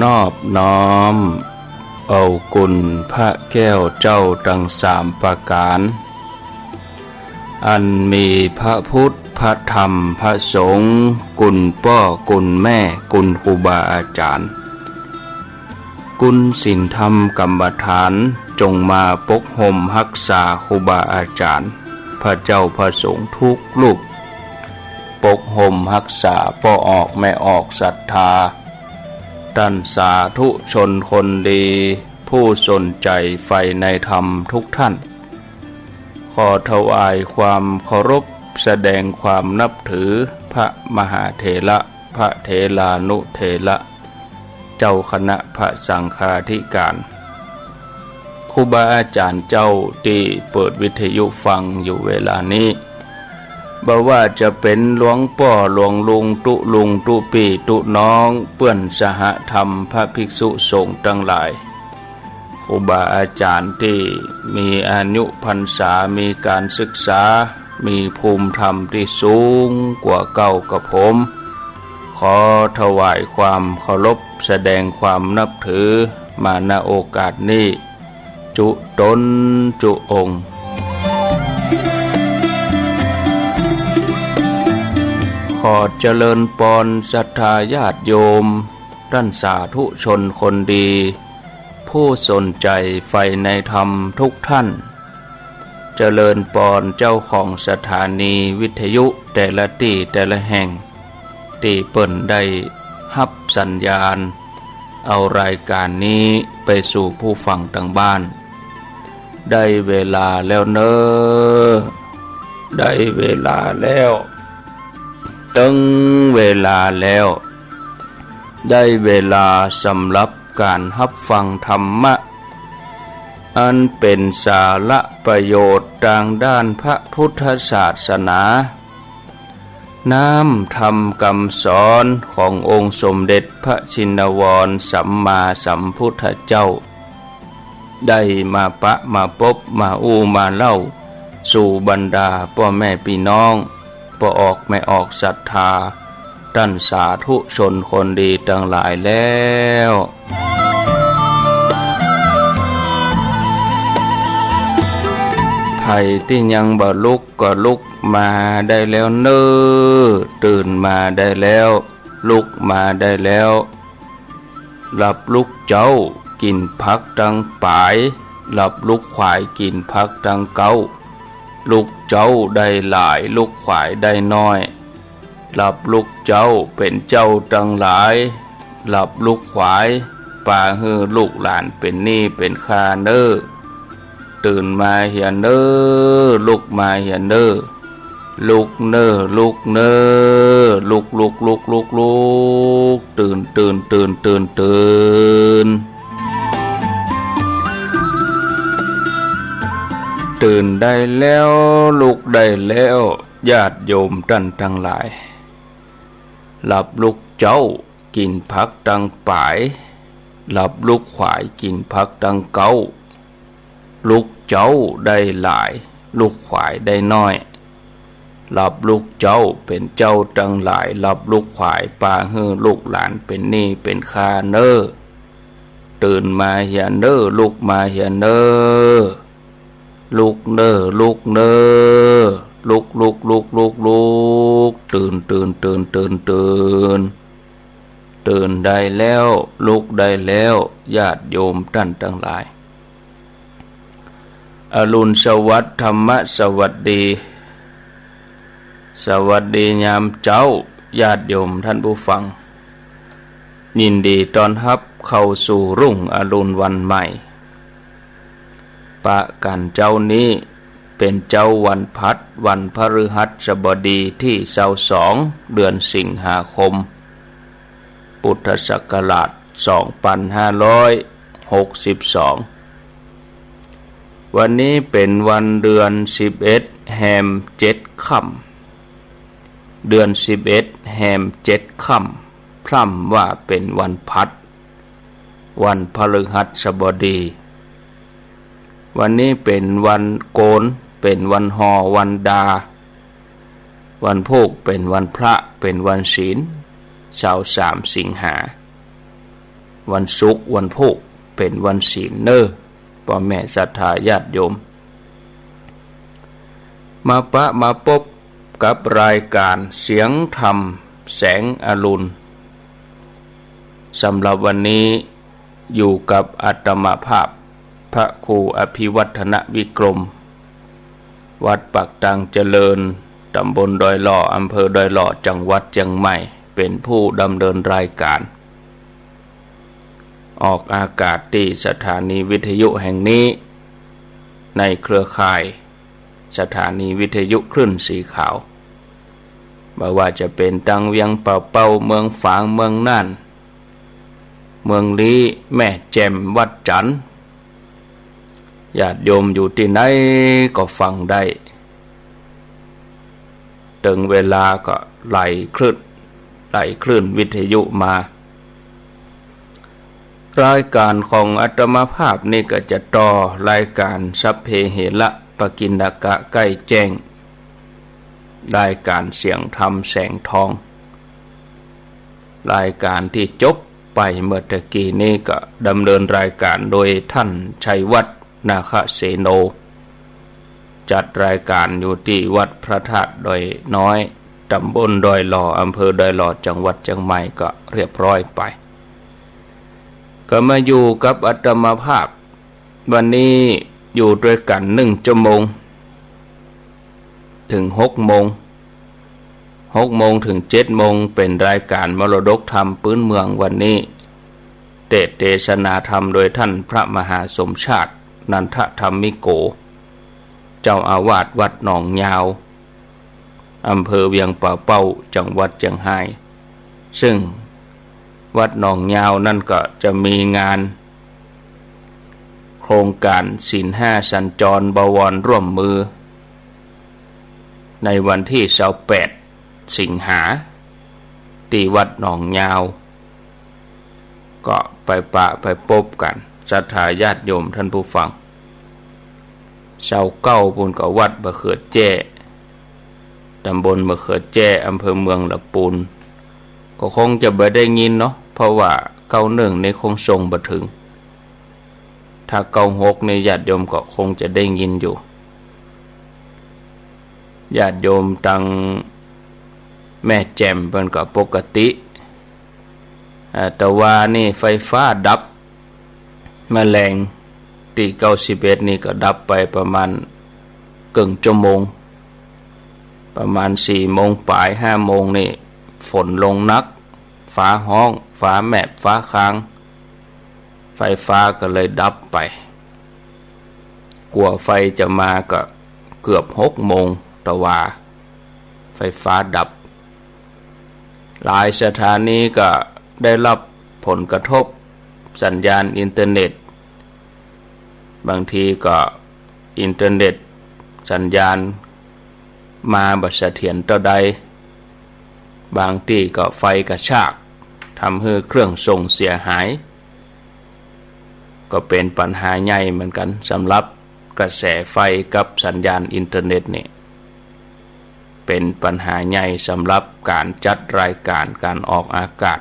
นอบน้อมเอากุลพระแก้วเจ้าทั้งสามประการอันมีพระพุทธพระธรรมพระสงฆ์กุลพ่อกุลแม่กุลครูบาอาจารย์กุลศีลธรรมกรรมฐานจงมาปกห่มรักษาครูบาอาจารย์พระเจ้าพระสงฆ์ทุกรูปปกห่มรักษาพ่อออกแม่ออกศรัทธาท่านสาธุชนคนดีผู้สนใจใฝ่ในธรรมทุกท่านขอถวายความเคารพแสดงความนับถือพระมหาเถระพระเถรานุเถระเจ้าคณะพระสังฆาธิการครูบาอาจารย์เจ้าที่เปิดวิทยุฟังอยู่เวลานี้บ่ว่าจะเป็นหลวงพ่อหลวงลุงตุลุงตุปีตุน้องเปื้อนสหธรรมพระภิกษุสงฆ์ทั้งหลายครูบาอาจารย์ที่มีอายุพรรษามีการศึกษามีภูมิธรรมที่สูงกว่าเก่ากับผมขอถวายความเคารพแสดงความนับถือมาณโอกาสนี้จุตนจุองค์ขอเจริญปอนศรัทธาญาติโยมท่านสาธุชนคนดีผู้สนใจใฝ่ในธรรมทุกท่านเจริญปอนเจ้าของสถานีวิทยุแต่ละที่แต่ละแห่งที่เปิ่นได้ฮับสัญญาณเอารายการนี้ไปสู่ผู้ฟังทางบ้านได้เวลาแล้วเนอได้เวลาแล้วถึงเวลาแล้วได้เวลาสำหรับการรับฟังธรรมะอันเป็นสาระประโยชน์ทางด้านพระพุทธศาสนาน้ำธรรมคำสอนขององค์สมเด็จพระชินวรสัมมาสัมพุทธเจ้าได้มาปะมาพบมามาเล่าสู่บรรดาพ่อแม่พี่น้องพ่อออกไม่ออกศรัทธาท่านสาธุชนคนดีทั้งหลายแล้วใครที่ยังบ่ลุกก็ลุกมาได้แล้วเน้อตื่นมาได้แล้วลุกมาได้แล้วหลับลุกเจ้ากินพักดังปายหลับลุกขวายกินพักดังเก้าลุกเจ้าได้หลายลุกขวายได้น้อยหลับลุกเจ้าเป็นเจ้าดังหลายหลับลุกขวายป่าฮือลูกหลานเป็นหนี้เป็นคาเน้อตื่นมาเหียนเน้อลุกมาเหียนเน้อลุกเน้อลุกเน้อลุกตื่นตื่นได้แล้วลุกได้แล้วญาติโยมท่านทั้งหลายหลับลุกเจ้ากินพักดังปายหลับลุกขวายกินพักดังเก้าลุกเจ้าได้หลายลุกขวายได้น้อยหลับลุกเจ้าเป็นเจ้าทั้งหลายหลับลุกขวายป่าฮือลูกหลานเป็นหนี้เป็นคาเน้อตื่นมาเหียนเน้อลุกมาเหียนเน้อลุกเน้อลุกเน้อลุกตื่นได้แล้วลุกได้แล้วญาติโยมท่านทั้งหลายอรุณสวัสดิ์ธรรมสวัสดีสวัสดียามเจ้าญาติโยมท่านผู้ฟังยินดีต้อนรับเข้าสู่รุ่งอรุณวันใหม่ปะกันเจ้านี้เป็นเจ้าวันพัดวันพฤหัสบดีที่22เดือนสิงหาคมพุทธศักราช2562วันนี้เป็นวันเดือน11แฮม7ค่ำเดือน11แฮม7ค่ำพร่ำว่าเป็นวันพัดวันพฤหัสบดีวันนี้เป็นวันโกนเป็นวันหอวันดาวันโภคเป็นวันพระเป็นวันศีล23สิงหา วันศุกร์วันพุธเป็นวันศีลเนอพ่อแม่ศรัทธาญาติโยมมาพบกับรายการเสียงธรรมแสงอรุณสำหรับวันนี้อยู่กับอาตมาภาพพระครูอภิวัฒนวิกรมวัดปักตังเจริญตำบลดอยหล่ออำเภอดอยหล่อจังหวัดเชียงใหม่เป็นผู้ดำเนินรายการออกอากาศที่สถานีวิทยุแห่งนี้ในเครือข่ายสถานีวิทยุคลื่นสีขาวไม่ว่าจะเป็นตังเวียงเป่าเป่าเมืองฝางเมืองน่านเมืองลี้แม่แจ่มวัดจันทร์ญาติโยมอยู่ที่ไหนก็ฟังได้ถึงเวลาก็ไหลคลื่นวิทยุมารายการของอาตมาภาพนี่ก็จะต่อรายการสัพเพเหระปกิณณกะใกล้แจ้งรายการเสียงธรรมแสงทองรายการที่จบไปเมื่อตะกี้นี้ก็ดำเนินรายการโดยท่านชัยวัฒน์นาคเสโนจัดรายการอยู่ที่วัดพระธาตุดอยน้อยตำบลดอยหล่ออำเภอดอยหล่อจังหวัดเชียงใหม่ก็เรียบร้อยไปก็มาอยู่กับอาตมาภาพวันนี้อยู่ด้วยกัน1 ชั่วโมงถึง6 โมงถึง7 โมงเป็นรายการมรดกธรรมพื้นเมืองวันนี้เทศนาธรรมโดยท่านพระมหาสมชาตินันทธรรมิโกเจ้าอาวาสวัดหนองยาวอำเภอเวียงป่าเป้าจังหวัดเชียงรายซึ่งวัดหนองยาวนั่นก็จะมีงานโครงการศีล5สัญจรบวรร่วมมือในวันที่28 สิงหาที่วัดหนองยาวก็ไปพบกันศรัทธาญาติโยมท่านผู้ฟัง29ปุ่นก็วัดมะเขือแจ้ตำบลมะเขือแจ้อำเภอเมืองละปูนก็คงจะบ่ได้ยินเนาะเพราะว่า91นี่คงส่งบ่ถึงถ้า96นี่ญาติโยมก็คงจะได้ยินอยู่ญาติโยมตังแม่แจ่มเพิ่นก็ปกติแต่ว่านี่ไฟฟ้าดับแมลงที่91นี่ก็ดับไปประมาณครึ่งชั่วโมงประมาณ4 โมงปลาย5 โมงนี่ฝนลงนักฟ้าห้องฟ้าแมบฟ้าค้างไฟฟ้าก็เลยดับไปกว่าไฟจะมาก็เกือบ6 โมงแต่ว่าไฟฟ้าดับหลายสถานีก็ได้รับผลกระทบสัญญาณอินเทอร์เน็ตบางทีก็อินเทอร์เน็ตสัญญาณมาบ่เสถียรเท่าใดบางที่ก็ไฟกระชากทำให้เครื่องส่งเสียหายก็เป็นปัญหาใหญ่เหมือนกันสำหรับกระแสไฟกับสัญญาณอินเทอร์เน็ตนี่เป็นปัญหาใหญ่สำหรับการจัดรายการการออกอากาศ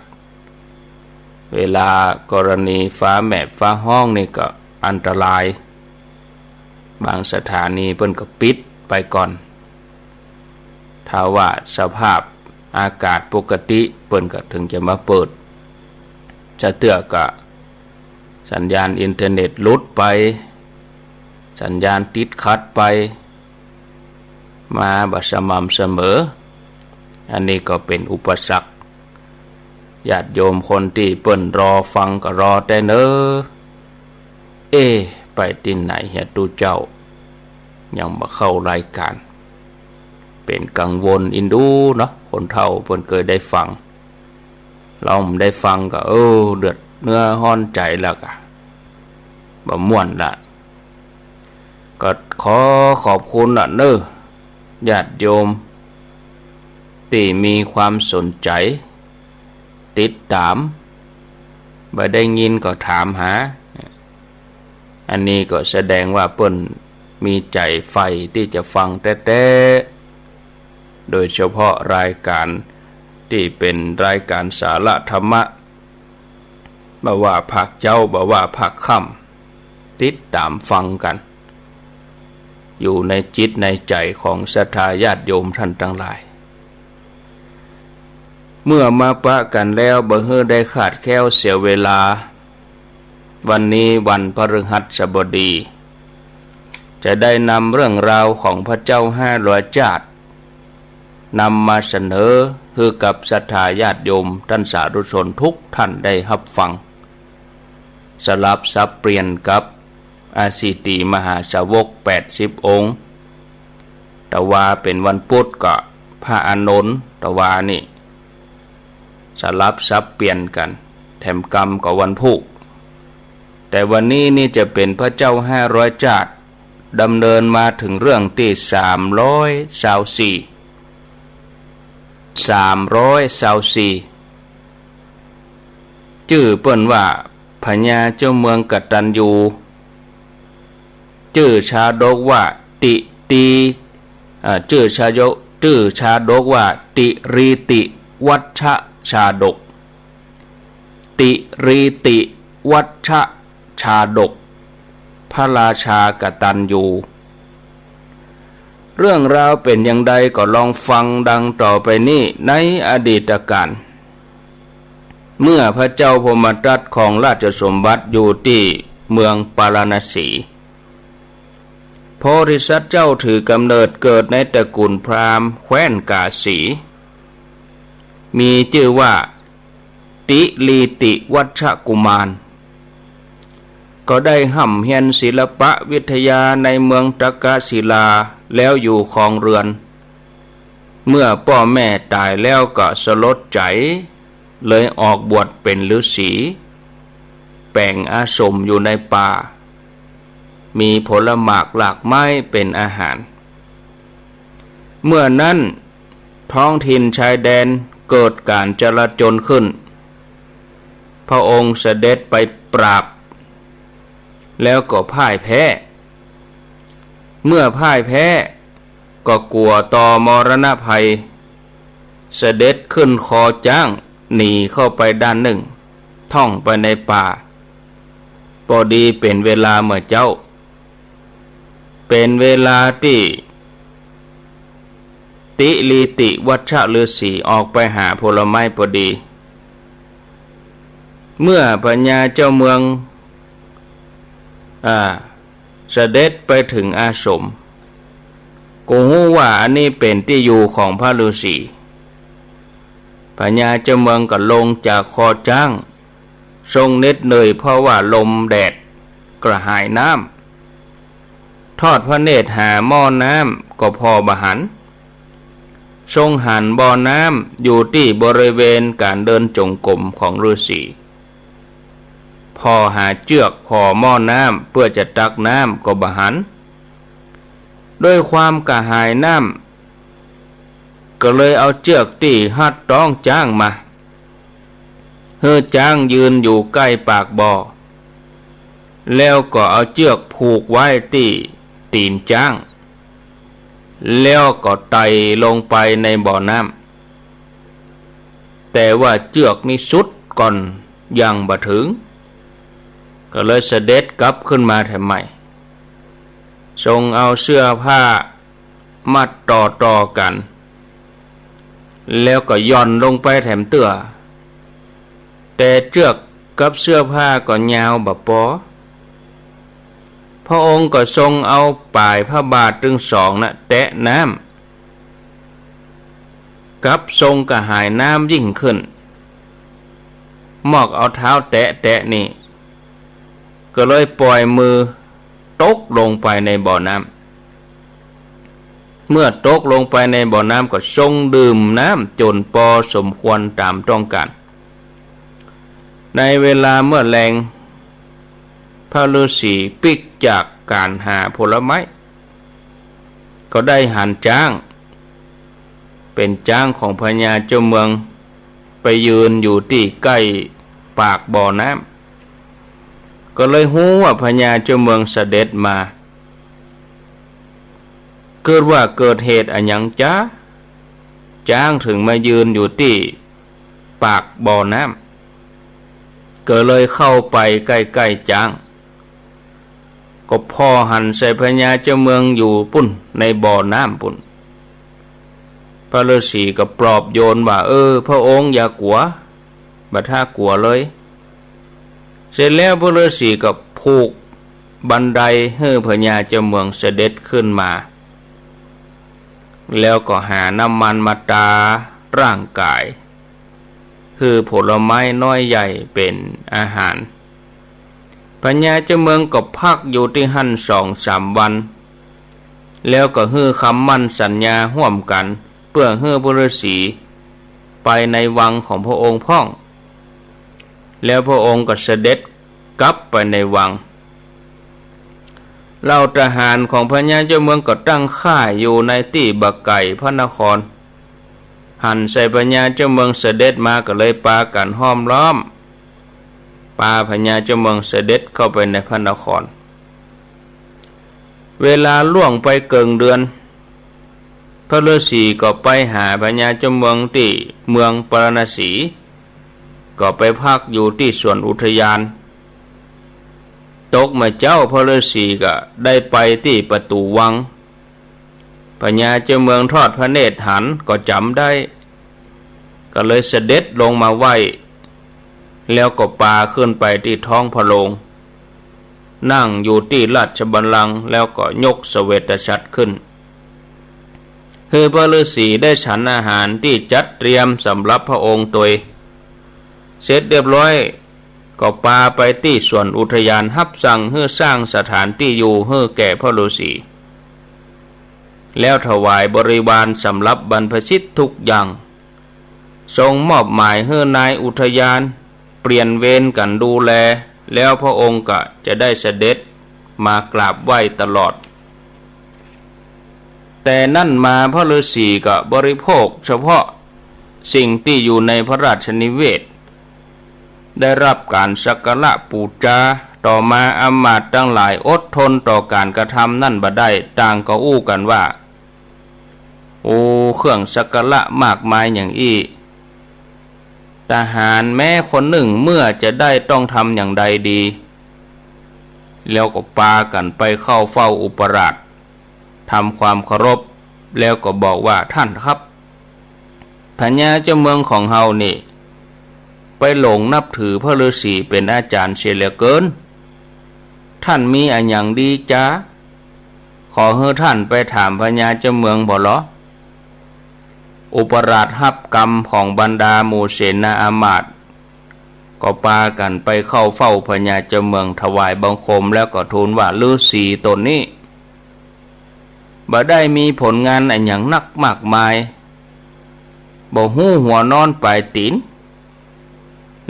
เวลากรณีฟ้าแมบฟ้าห้องนี่ก็อันตรายบางสถานีเพิ่นก็ปิดไปก่อนถ้าว่าสภาพอากาศปกติเพิ่นก็ถึงจะมาเปิดจะเตือก็สัญญาณอินเทอร์เน็ตหลุดไปสัญญาณติดขัดไปมาบ่สม่ำเสมออันนี้ก็เป็นอุปสรรคญาติโยมคนที่เปิ้นรอฟังก็รอแต่เนอไปที่ไหนเฮียตูเจ้ายังมาเข้ารายการเป็นกังวลอินดูเนาะคนเฒ่าเพิ่นเคยได้ฟังเราได้ฟังก็เดือดเนื้อห้อนใจแล้วก็บ่ม่วนละก็ขอขอบคุณน่ะญาติโยมที่มีความสนใจติดตามบ่ได้ยินก็ถามหาอันนี้ก็แสดงว่าเปิ้นมีใจใฝ่ที่จะฟังแท้ๆโดยเฉพาะรายการที่เป็นรายการสาระธรรมะ บ่ว่าภาคเจ้าบ่ว่าภาคค่ำติดตามฟังกันอยู่ในจิตในใจของศรัทธาญาติโยมท่านทั้งหลายเมื่อมาปะกันแล้วบ่ฮื้อได้ขาดแคลวเสียเวลาวันนี้วันพฤหัสบดีจะได้นำเรื่องราวของพระเจ้า500 จาตุนำมาเสนอให้กับศรัทธาญาติโยมท่านสาธุชนทุกท่านได้รับฟังสลับสับเปลี่ยนกับอาสิติมหาสาวก80 องค์แต่ว่าเป็นวันพุธก็พระอานนท์แต่ว่านี่สลับสับเปลี่ยนกันแถมกรรมก็วันพุธแต่วันนี้นี่จะเป็นพระเจ้า500 จาตุดำเนินมาถึงเรื่องที่324ชื่อเปิ้นว่าพญาเจ้าเมืองกตัญญูชื่อชาดกว่าชื่อชาดกว่าติรีติวัชชาดกติรีติวัชชาดกพระราชากตัญญูเรื่องราวเป็นอย่างใดก็ลองฟังดังต่อไปนี้ในอดีตการเมื่อพระเจ้าพมทัตของราชสมบัติอยู่ที่เมืองปาราณสีโพธิสัตว์เจ้าถือกำเนิดเกิดในตระกูลพราหมณ์แคว้นกาสีมีชื่อว่าติลีติวัชกุมารก็ได้ห่ำเฮียนศิลปะวิทยาในเมืองตกศิลาแล้วอยู่ครองเรือนเมื่อพ่อแม่ตายแล้วก็สลดใจเลยออกบวชเป็นฤาษีแปลงอาสมอยู่ในป่ามีผลหมากหลากไม้เป็นอาหารเมื่อนั้นท้องถิ่นชายแดนเกิดการจลาจลขึ้นพระองค์เสด็จไปปราบแล้วก็พ่ายแพ้เมื่อพ่ายแพ้ก็กลัวต่อมรณภัยเสด็จขึ้นคอจ้างหนีเข้าไปด้านหนึ่งท่องไปในป่าพอดีเป็นเวลาเมื่อเจ้าเป็นเวลาที่ติลีติวัชฤาษีออกไปหาผลไม้พอดีเมื่อพญาเจ้าเมืองเสด็จไปถึงอาสมก็รู้ว่าอันนี้เป็นที่อยู่ของพระฤาษีพญาเจ้าเมืองก็ลงจากคอจ้างทรงเหน็ดเหนื่อยเพราะว่าลมแดดกระหายน้ำทอดพระเนตรหาหม้อน้ำก็พอบหันทรงหันบ่อน้ำอยู่ที่บริเวณการเดินจงกรมของฤาษีพอหาเชือกขอหม้อน้ำเพื่อจะตักน้ำก็บหันด้วยความกระหายน้ำก็เลยเอาเชือกที่หัดต้องจ้างมาเฮือจ้างยืนอยู่ใกล้ปากบ่อแล้วก็เอาเชือกผูกไว้ที่ตีนจ้างแล้วก็ไต่ลงไปในบ่อน้ำแต่ว่าเชือกนี่สุดก่อนยังบ่ถึงก็เลยเสด็จกลับขึ้นมาแถมใหม่ทรงเอาเสื้อผ้ามัดต่อกันแล้วก็ย่อนลงไปแถมเตื้อแต่เชือกกับเสื้อผ้าก็ยาวบ่พอพระองค์ก็ทรงเอาปลายพระบาทถึงสองแตะน้ำกับทรงกระหายน้ำยิ่งขึ้นมอกเอาเท้าแตะนี่ก็เลยปล่อยมือตกลงไปในบ่อน้ำเมื่อตกลงไปในบ่อน้ำก็ทรงดื่มน้ำจนพอสมควรตามต้องการในเวลาเมื่อแลงพระฤาษีปิกจากการหาผลไม้ก็ได้หันจ้างเป็นจ้างของพญาเจ้าเมืองไปยืนอยู่ที่ใกล้ปากบ่อน้ำก็เลยหู้ว่าพญาเจ้าเมืองเสด็จมาเกิดเหตุอันยังจ้างถึงมายืนอยู่ที่ปากบ่อน้ ก็เลยเข้าไปใกล้ๆจ้างก็พ่อหันใส่พญาเจ้าเมืองอยู่ปุ่นในบ่อน้ำปุ่นพระฤาษีก็ปลอบโยนว่าพระองค์อย่ากลัวบัดถ้ากลัวเลยเสร็จแล้วพระฤาษีก็ผูกบันไดให้พญาเจ้าเมืองเสด็จขึ้นมาแล้วก็หาน้ำมันมาตาร่างกายคือผลไม้น้อยใหญ่เป็นอาหารพญาเจ้าเมืองก็พักอยู่ที่หั่น2-3 วันแล้วก็ฮื้อคำมั่นสัญญาร่วมกันเพื่อให้พระฤาษีไปในวังของพระองค์พ่องแล้วพระองค์ก็เสด็จกลับไปในวังเหล่าทหารของพญาเจ้าเมืองก็ตั้งค่ายอยู่ในที่บักไก่พระนครหันใส่พญาเจ้าเมืองเสด็จมาก็เลยปากันห้อมล้อมปาพญาเจ้าเมืองเสด็จเข้าไปในพระนครเวลาล่วงไปเกินเดือนพระฤาษีก็ไปหาพญาเจ้าเมืองที่เมืองปรณสีก็ไปพักอยู่ที่สวนอุทยานตกมาเจ้าพระฤาษีก็ได้ไปที่ประตูวังพญาเจ้าเมืองทอดพระเนตรหันก็จำได้ก็เลยเสด็จลงมาไหว้แล้วก็ปาขึ้นไปที่ท้องพระโรงนั่งอยู่ที่ราชบัลลังก์แล้วก็ยกเสวตฉัตรขึ้นคือพระฤาษีได้ฉันอาหารที่จัดเตรียมสำหรับพระองค์ตัวเสร็จเรียบร้อยก็ปาไปที่สวนอุทยานฮับสั่งให้สร้างสถานที่อยู่ให้แก่พระฤาษีแล้วถวายบริวารสำหรับบรรพชิตทุกอย่างทรงมอบหมายให้นายอุทยานเปลี่ยนเวรกันดูแลแล้วพระองค์ก็จะได้เสด็จมากราบไหว้ตลอดแต่นั่นมาพระฤาษีก็บริโภคเฉพาะสิ่งที่อยู่ในพระราชนิเวศได้รับการสักการะบูชาต่อมาอำมาตย์ทั้งหลายอดทนต่อการกระทำนั่นบ่ได้ต่างก็อู้กันว่าเครื่องสักการะมากมายอย่างอี้ทหารแม้คนหนึ่งเมื่อจะได้ต้องทำอย่างใดดีแล้วก็ปากันไปเข้าเฝ้าอุปราชทำความเคารพแล้วก็บอกว่าท่านครับพญาเจ้าเมืองของเฮานี่ไปหลงนับถือพระฤาษีเป็นอาจารย์เสียเหลือเกินท่านมีอันอย่างดีจ้าขอให้ท่านไปถามพญาเจ้าเมืองบ่เหรออุปราชรับกรรมของบรรดาหมู่เสนาอามาตย์ก็ปากันไปเข้าเฝ้าพญาเจ้าเมืองถวายบังคมแล้วก็ทูลว่าฤาษีตนนี้บ่ได้มีผลงานอันอย่างนักมากมายบ่หู้หัวนอนปลายตีน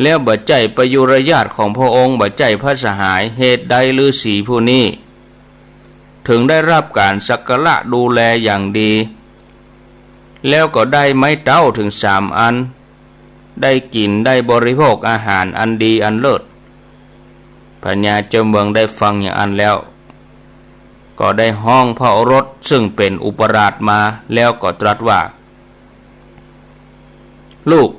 แล้วบ่ใจประยุรญาติของพระองค์บ่ใจพระสหายเหตุใดฤาษีผู้นี้ถึงได้รับการสักการะดูแลอย่างดีแล้วก็ได้ไม้เต้าถึง3 อันได้กินได้บริโภคอาหารอันดีอันเลิศพญาเจ้าเมืองได้ฟังอย่างอันแล้วก็ได้ห้องพระโอรสซึ่งเป็นอุปราชมาแล้วก็ตรัสว่าลูก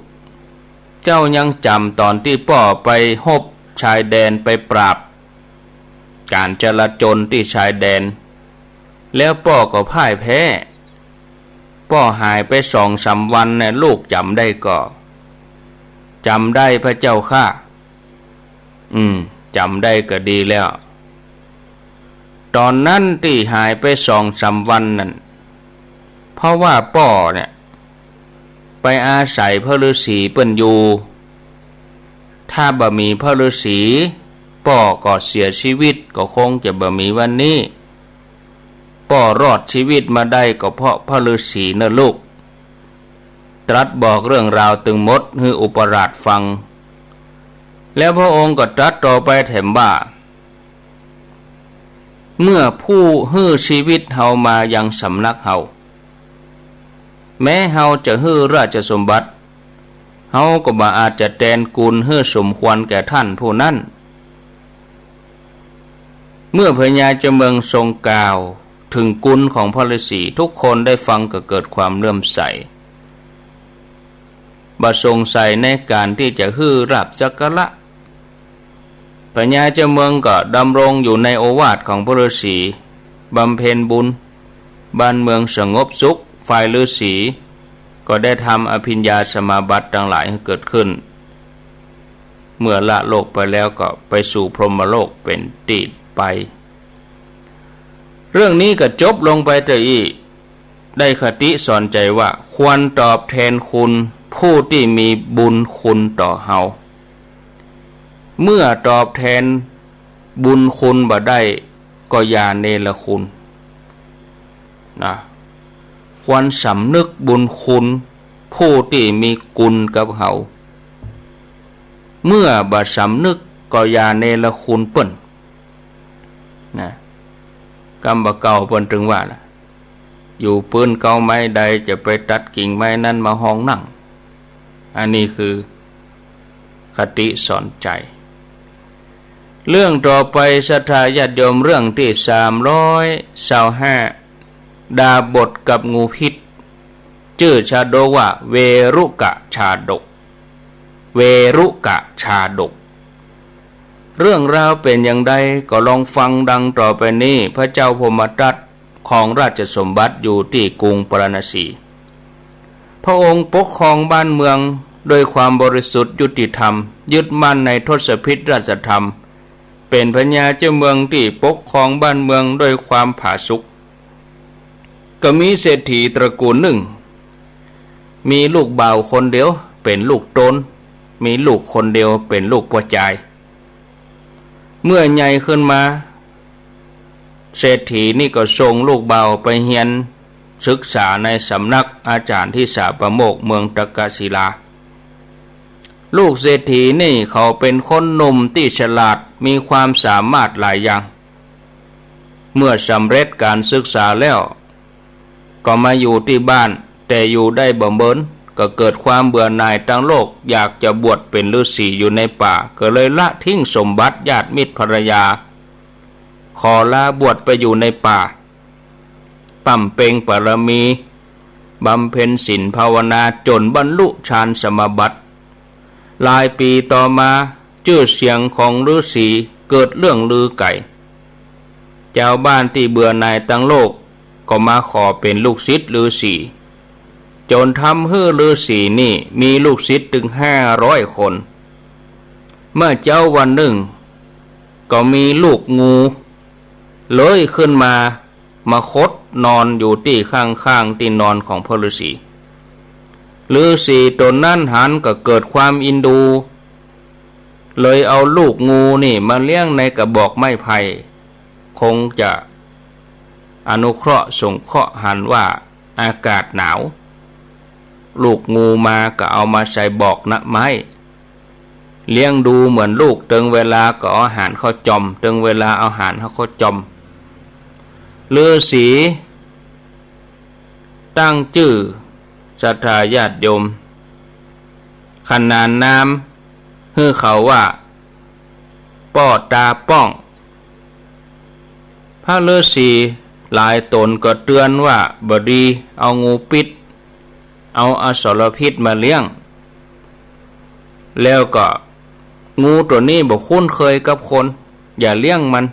เจ้ายังจำตอนที่พ่อไปฮบชายแดนไปปราบการจลาจลที่ชายแดนแล้วพ่อก็พ่ายแพ้พ่อหายไป2-3 วันเนี่ยลูกจำได้ก็จำได้พระเจ้าข้าจำได้ก็ดีแล้วตอนนั้นที่หายไป2-3 วันนั่นเพราะว่าพ่อเนี่ยไปอาศัยพระฤาษีเปิ้นอยู่ถ้าบ่มีพระฤาษีพ่อก็เสียชีวิตก็คงจะบ่มีวันนี้พ่อรอดชีวิตมาได้ก็เพราะพระฤาษีนะลูกตรัสบอกเรื่องราวตึงหมดให้อุปราชฟังแล้วพระองค์ก็ตรัสต่อไปแถมว่าเมื่อผู้ฮื้อชีวิตเฮามายังสำนักเฮาแม้เฮาจะฮื้อราชสมบัติเฮาก็บ่อาจจะแทนกุลฮื้อสมควรแก่ท่านผู้นั้นเมื่อพญาเจ้าเมืองทรงกล่าวถึงกุลของพระฤาษีทุกคนได้ฟังก็เกิดความเลื่อมใสบ่สงสัยในการที่จะฮื้อราบสักการะ พญาเจ้าเมืองก็ดำรงอยู่ในโอวาทของพระฤาษีบำเพ็ญบุญบ้านเมืองสงบสุขฝ่ายฤาษีก็ได้ทำอภิญญาสมาบัติทั้งหลายให้เกิดขึ้นเมื่อละโลกไปแล้วก็ไปสู่พรหมโลกเป็นตีดไปเรื่องนี้ก็จบลงไปแต่อีได้คติสอนใจว่าควรตอบแทนคุณผู้ที่มีบุญคุณต่อเฮาเมื่อตอบแทนบุญคุณบ่ได้ก็อย่าเนรคุณนะควรสำนึกบุญคุณผู้ที่มีกุลกับเฮาเมื่อบ่สำนึกก็อย่าเนรคุณเปิ้นนะกำบ่เก่าเปิ้นถึงว่านะอยู่ปืนเก่าไม้ใดจะไปตัดกิ่งไม้นั้นมาห้องนั่งอันนี้คือคติสอนใจเรื่องต่อไปศรัทธาญาติโยมเรื่องที่325ดาบทกับงูพิษชื่อชาดกว่าเวรุกะชาดกเวรุกะชาดกเรื่องราวเป็นอย่างไรก็ลองฟังดังต่อไปนี้พระเจ้าพมทัตของราชสมบัติอยู่ที่กรุงปารณสีพระองค์ปกครองบ้านเมืองโดยความบริสุทธิ์ยุติธรรมยึดมั่นในทศพิธราชธรรมเป็นพญาเจ้าเมืองที่ปกครองบ้านเมืองโดยความผาสุกก็มีเศรษฐีตระกูลหนึ่งมีลูกบ่าวคนเดียวเป็นลูกโตนมีลูกคนเดียวเป็นลูกพ่อชายเมื่อใหญ่ขึ้นมาเศรษฐีนี่ก็ส่งลูกบ่าวไปเรียนศึกษาในสำนักอาจารย์ที่สาประโมกเมืองตะกศิลาลูกเศรษฐีนี่เขาเป็นคนหนุ่มที่ฉลาดมีความสามารถหลายอย่างเมื่อสำเร็จการศึกษาแล้วก็มาอยู่ที่บ้านแต่อยู่ได้บ่เมินก็เกิดความเบื่อหน่ายทั้งโลกอยากจะบวชเป็นฤาษีอยู่ในป่าก็เลยละทิ้งสมบัติญาติมิตรภรรยาขอลาบวชไปอยู่ในป่าปั่มเป่งบารมีบำเพ็ญศีลภาวนาจนบรรลุฌานสมาบัติหลายปีต่อมาชื่อเสียงของฤาษีเกิดเรื่องลือไก่ชาวบ้านที่เบื่อหน่ายทั้งโลกก็มาขอเป็นลูกศิษย์ฤาษีจนทำให้ฤาษีนี่มีลูกศิษย์ถึง500 คนเมื่อเจ้าวันหนึ่งก็มีลูกงูเลื้อยขึ้นมาคดนอนอยู่ที่ข้างๆที่นอนของพระฤาษีฤาษีตนนั้นหันก็เกิดความอินดูเลยเอาลูกงูนี่มาเลี้ยงในกระบอกไม้ไผ่คงจะอนุเคราะห์สงเคราะห์หันว่าอากาศหนาวลูกงูมาก็เอามาใส่บอกนะไม้เลี้ยงดูเหมือนลูกตึงเวลาก็เอาอาหารเขาจอมตึงเวลาเอาอาหารเขาจอมฤาษีตั้งชื่อศรัทธาญาติโยมขนานนามให้เขาว่าป้อตาป้องพระฤาษีหลายตนก็เตือนว่าบดีเอางูพิษเอาอสรพิษมาเลี้ยงแล้วก็งูตัวนี้บ่คุ้นเคยกับคนอย่าเลี้ยงมัน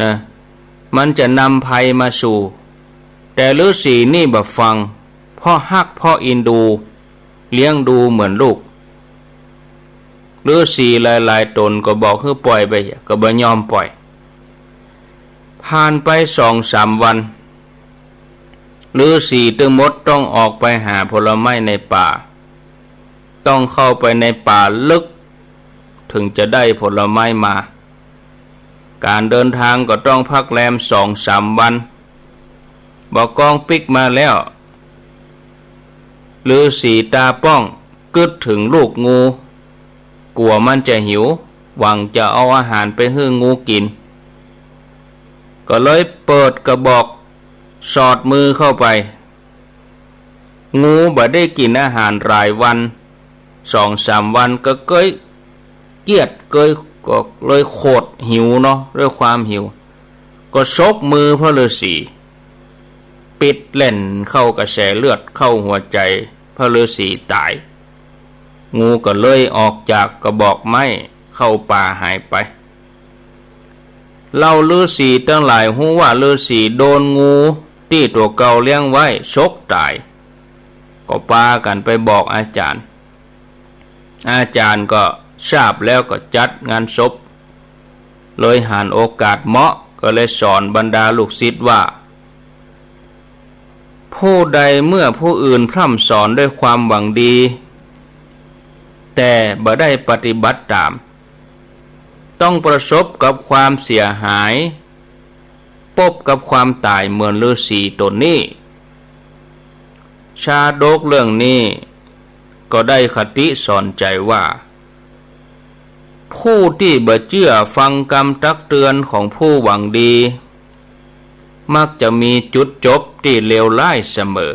นะมันจะนำภัยมาสู่แต่ฤาษีนี่บ่ฟังพ่อฮักพ่ออินดูเลี้ยงดูเหมือนลูกฤาษีหลายๆตนก็บอกให้ปล่อยไปก็บ่ยอมปล่อยผ่านไป2-3 วันฤาษีทั้งหมดต้องออกไปหาผลไม้ในป่าต้องเข้าไปในป่าลึกถึงจะได้ผลไม้มาการเดินทางก็ต้องพักแรม2-3 วันบอกกองปิกมาแล้วฤาษีตาป้องกึดถึงลูกงูกลัวมันจะหิวหวังจะเอาอาหารไปให้งูกินก็เลยเปิดกระบอกสอดมือเข้าไปงูบ่ได้กินอาหารรายวัน2-3 วันก็เกียดก็เลยโคตรหิวเนาะด้วยความหิวก็ซกมือพระฤาษีปิดเล่นเข้ากระแสเลือดเข้าหัวใจพระฤาษีตายงูก็เลยออกจากกระบอกไม้ เข้าป่าหายไปเล่าฤาษีตั้งหลายหูว่าฤาษีโดนงูที่ตัวเก่าเลี้ยงไว้ชกตายก็พากันไปบอกอาจารย์ก็ทราบแล้วก็จัดงานศพเลยหาโอกาสเหมาะก็เลยสอนบรรดาลูกศิษย์ว่าผู้ใดเมื่อผู้อื่นพร่ำสอนด้วยความหวังดีแต่บ่ได้ปฏิบัติตามต้องประสบกับความเสียหายพบกับความตายเหมือนฤาษีตนนี้ชาดกเรื่องนี้ก็ได้คติสอนใจว่าผู้ที่บ่เชื่อฟังคำตักเตือนของผู้หวังดีมักจะมีจุดจบที่เลวร้ายเสมอ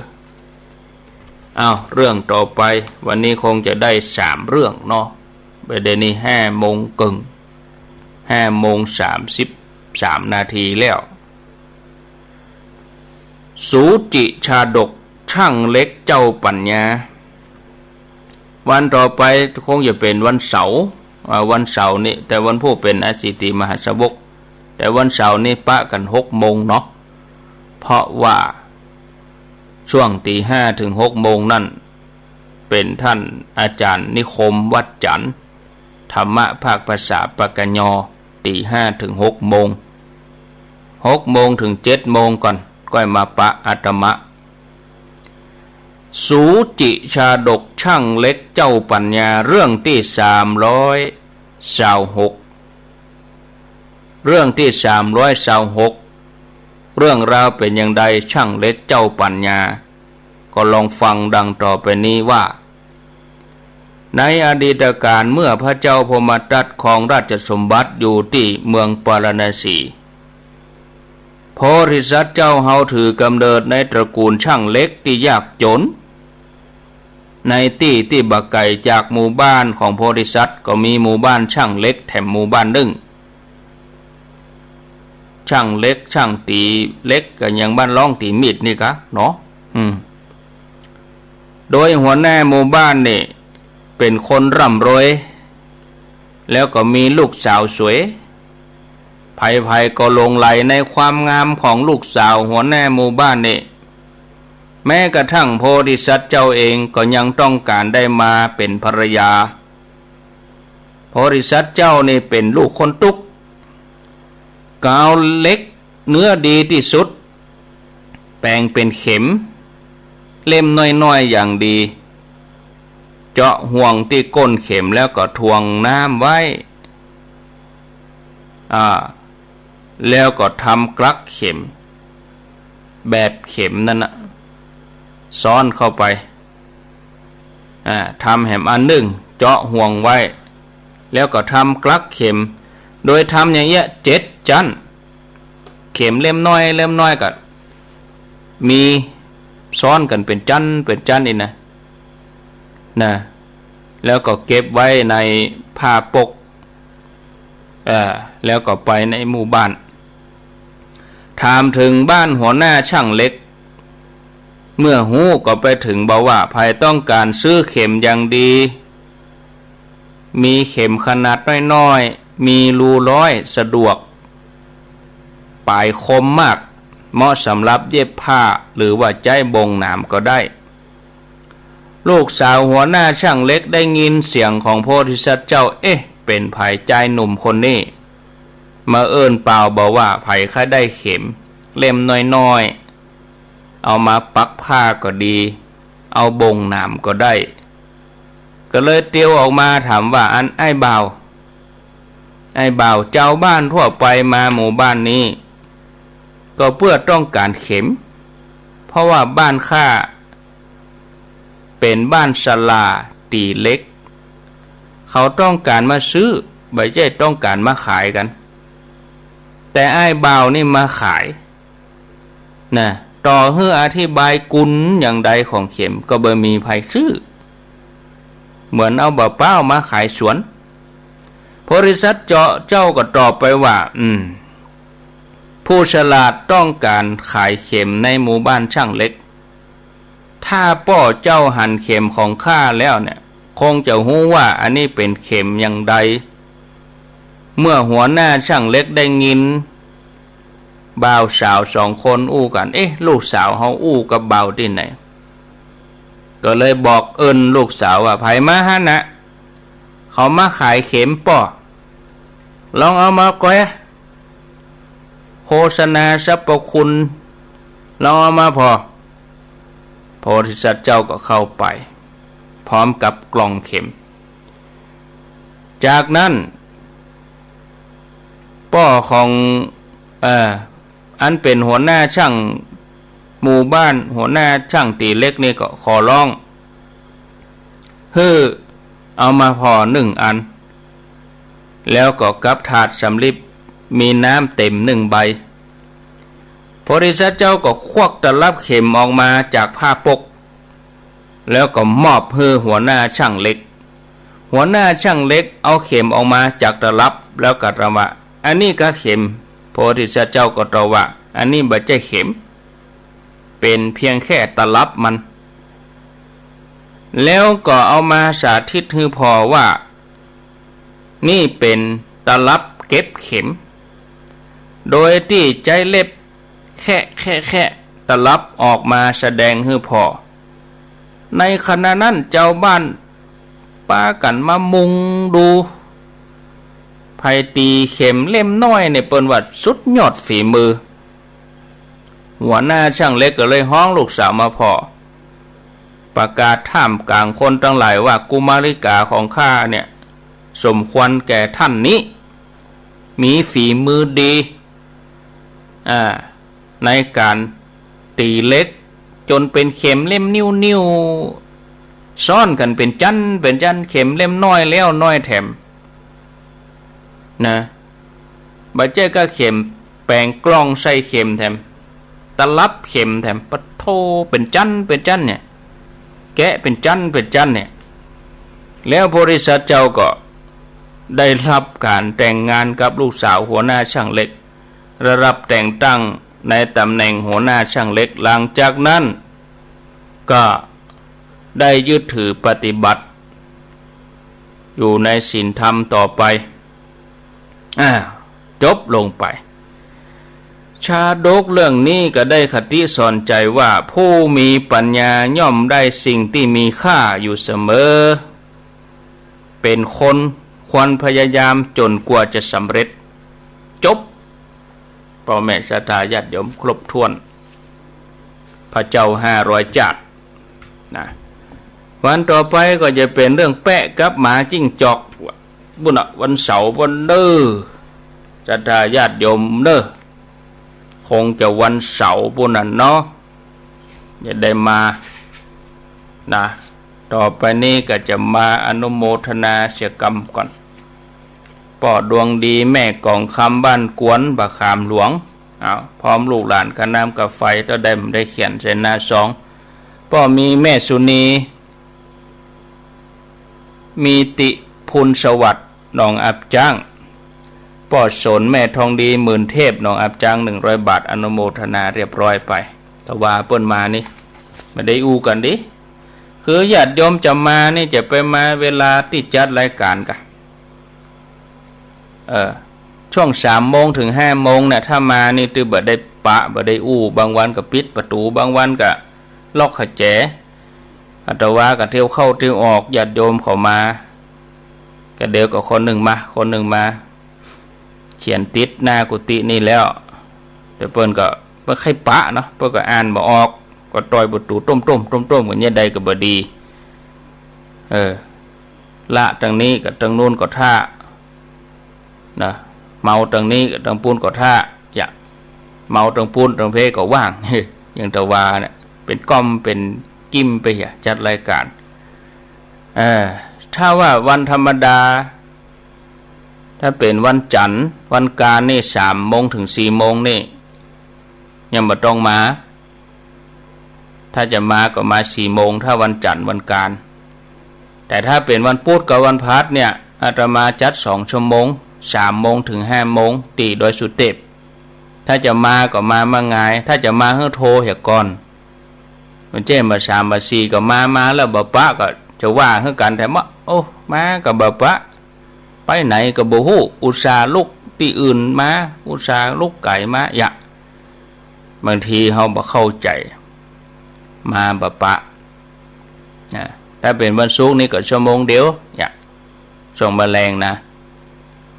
เรื่องต่อไปวันนี้คงจะได้3 เรื่องเนาะประเด็นนี้5:33 นาทีแล้วสูจิชาดกช่างเล็กเจ้าปัญญาวันต่อไปคงจะเป็นวันเสาร์นี่แต่วันพุธเป็นอสิติมหาสาวกแต่วันเสาร์นี่ปะกัน6 โมงเนาะเพราะว่าช่วงตี 5 ถึง 6 โมงนั่นเป็นท่านอาจารย์นิคมวัดจันทร์ธรรมะภาคภาษาปากญอตี 5 ถึง 6 โมง6 โมงถึง 7 โมงก่อนก็มาปะอาตมะสูจิชาดกช่างเล็กเจ้าปัญญาเรื่องที่326เรื่องที่326เรื่องราวเป็นอย่างใดช่างเล็กเจ้าปัญญาก็ลองฟังดังต่อไปนี้ว่าในอดีตการเมื่อพระเจ้าพมทัตครองราชสมบัติอยู่ที่เมืองปารณสีโพธิสัตว์เจ้าเฮาถือกำเนิดในตระกูลช่างเล็กที่ยากจนในที่บักไก่จากหมู่บ้านของโพธิสัตว์ก็มีหมู่บ้านช่างเล็กแถมหมู่บ้านหนึ่งช่างเล็กช่างตีเล็กก็ยังบ้านล่องตีมีดนี่กะเนาะโดยหัวหน้าหมู่บ้านนี่เป็นคนร่ำรวยแล้วก็มีลูกสาวสวยภัยก็หลงไหลในความงามของลูกสาวหัวหน้าหมู่บ้านนี่แม้กระทั่งโพธิสัตว์เจ้าเองก็ยังต้องการได้มาเป็นภรรยาโพธิสัตว์เจ้านี่เป็นลูกคนตุกกาวเล็กเนื้อดีที่สุดแปลงเป็นเข็มเล่มน้อยๆอย่างดีเจาะห่วงที่ก้นเข็มแล้วก็ทวงน้ำไว้แล้วก็ทำกลักเข็มแบบเข็มนั่นนะซ้อนเข้าไปทำแหมอันหนึ่งเจาะห่วงไว้แล้วก็ทำกลักเข็มโดยทำอย่างเงี้ย7 ชั้นเข็มเล่มน้อยก็มีซ้อนกันเป็นชั้นอีกนะแล้วก็เก็บไว้ในผ้าปกแล้วก็ไปในหมู่บ้านถามถึงบ้านหัวหน้าช่างเล็กเมื่อหูก็ไปถึงบอกว่าภัยต้องการซื้อเข็มอย่างดีมีเข็มขนาดน้อยๆมีรูร้อยสะดวกปลายคมมากเหมาะสำหรับเย็บผ้าหรือว่าใจบงหนามก็ได้ลูกสาวหัวหน้าช่างเล็กได้ยินเสียงของโพธิสัตว์เจ้าเป็นไผ่ใจหนุ่มคนนี้มาเอิ้นเปล่าบอกว่าไผ่ข้าได้เข็มเล่มน้อยๆเอามาปักผ้าก็ดีเอาบงหนามก็ได้ก็เลยเตียวออกมาถามว่าอันไอ้บ่าวเจ้าบ้านทั่วไปมาหมู่บ้านนี้ก็เพื่อต้องการเข็มเพราะว่าบ้านข้าเป็นบ้านศาลาตีเล็กเขาต้องการมาซื้อไม่ใช่ต้องการมาขายกันแต่ไอ้บ่าวนี่มาขายต่อเพื่ออธิบายกุลอย่างใดของเข็มก็บ่มีใครซื้อเหมือนเอาบ่าวเป้ามาขายสวนโพธิสัตว์เจ้าก็ตอบไปว่าผู้ฉลาดต้องการขายเข็มในหมู่บ้านช่างเล็กถ้าป้อเจ้าหั่นเข็มของข้าแล้วเนี่ยคงจะรู้ว่าอันนี้เป็นเข็มอย่างใด เมื่อหัวหน้าช่างเล็กได้ยินบ่าวสาวสองคนอู้กันลูกสาวเขาอู้กับบ่าวที่ไหนก็เลยบอกลูกสาวว่าไผมาฮะนะเขามาขายเข็มป่อลองเอามาก้อยโฆษณาสรรพคุณลองเอามาพอโพธิสัตว์เจ้าก็เข้าไปพร้อมกับกล่องเข็มจากนั้นป้อของอันเป็นหัวหน้าช่างหมู่บ้านหัวหน้าช่างตีเล็กนี่ก็ขอร้องเอามาพอ1 อันแล้วก็กับถาดสำริบมีน้ำเต็ม1 ใบโพธิสัตว์เจ้าก็ควักตลับเข็มออกมาจากผ้าปกแล้วก็มอบให้หัวหน้าช่างเล็กหัวหน้าช่างเล็กเอาเข็มออกมาจากตลับแล้วก็ตรัสว่าอันนี้ก็เข็มโพธิสัตว์เจ้าก็ตรัสว่าอันนี้บ่ใช่เข็มเป็นเพียงแค่ตลับมันแล้วก็เอามาสาธิตให้พอว่านี่เป็นตลับเก็บเข็มโดยที่ใจเล็บแค่ตลับออกมาแสดงให้พอในขณะนั้นเจ้าบ้านป้ากันมามุงดูไผตีเข็มเล่มน้อยในเปิ้นว่าสุดยอดฝีมือหัวหน้าช่างเล็กก็เลยฮ้องลูกสาวมาพอประกาศท่ามกลางคนทั้งหลายว่ากุมาริกาของข้าเนี่ยสมควรแก่ท่านนี้มีฝีมือดีในการตีเล็กจนเป็นเข็มเล่มนิ้วซ่อนกันเป็นจันเข็มเล่มน้อยแล้วน้อยแถมนะบัดเจ้าก็เข็มแปลงกล้องใส่เข็มแถมตลับเข็มแถมปะโทเป็นจันเนี่ยแกะเป็นจันเนี่ยแล้วบริษัทเจ้าก็ได้รับการแต่งงานกับลูกสาวหัวหน้าช่างเล็กระรับแต่งตั้งในตำแหน่งหัวหน้าช่างเล็กหลังจากนั้นก็ได้ยึดถือปฏิบัติอยู่ในศีลธรรมต่อไปจบลงไปชาดกเรื่องนี้ก็ได้คติสอนใจว่าผู้มีปัญญาย่อมได้สิ่งที่มีค่าอยู่เสมอเป็นคนควรพยายามจนกว่าจะสำเร็จจบพ่อแม่ศรัทธาญาติโยมครบถ้วนพระเจ้า500 จาดนะวันต่อไปก็จะเป็นเรื่องแปะกับหมาจิ้งจอกบุญวันเสาร์วันศรัทธาญาติโยมคงจะวันเสาร์บุญเนาะจะได้มานะต่อไปนี้ก็จะมาอนุโมทนาเสียกรรมก่อนป่อดวงดีแม่กองคำบ้านกวนบะขามหลวงพร้อมลูกหลานกับน้ำกับไฟก็ได้เขียนเสนา2ป่อมีแม่สุนีมีติพุนสวัสดิ์หนองอับจ้างป่อสนแม่ทองดีหมื่นเทพหนองอับจ้าง100 บาทอนุโมทนาเรียบร้อยไปแต่ว่าเปิ้นมานี่ไม่ได้อู้กันดิคือญาติโยมจะมานี่จะไปมาเวลาที่จัดรายการกันช่วง3 โมงถึง5 โมงเนี่ยถ้ามานี่ตือบ่ได้ปะบ่ได้อู้บางวันก็ปิดประตูบางวันก็ล็อกขแจอัตวาก็เที่ยวเข้าเที่ยวออกญาติโยมเข้ามาก็เดี๋ยวก็คนหนึ่งมาเขียนติดหน้ากุฏินี่แล้วแต่เปิ้นก็บ่ใครปะเนาะเปิ้นก็อ่านบ่ออกก็ต่อยประตูต้มกันเนี่ยใดก็บ่ดีละทางนี้กับทางนู้นก็ท่านะเมาทางนี้กับทางปูนก็ท่าอย่าเมาทางปูนทางเพก็ว่างอย่างตะวาเนี่ยเป็นก้อมเป็นกิ้มไปอย่าจัดรายการถ้าว่าวันธรรมดาถ้าเป็นวันจันทร์วันการนี่3 โมงถึง4 โมงนี่ยังบ่ต้องมาถ้าจะมาก็มา4 โมงถ้าวันจันทร์วันการแต่ถ้าเป็นวันพุธกับวันพฤหัสเนี่ยอาตมาจัด2 ชั่วโมง3 โมงถึง5 โมงตีโดยสุเทพถ้าจะมาก็มาง่ายถ้าจะมาให้โทรเหี่ยก่อนมันเจ้มา3มา4ก็มาแล้วบ่ปะก็จะว่าให้กันแต่ว่าโอ้มาก็บ่ปะ ไปไหนก็บ่ฮู้อุตส่าห์ลุกที่อื่นมาอุตส่าห์ลุกไก่มาอย่าบางทีเฮาบ่เข้าใจมาบ่ปะถ้าเป็นวันศุกร์นี่ก็ชั่วโมงเดียวอย่าส่งแมลงนะ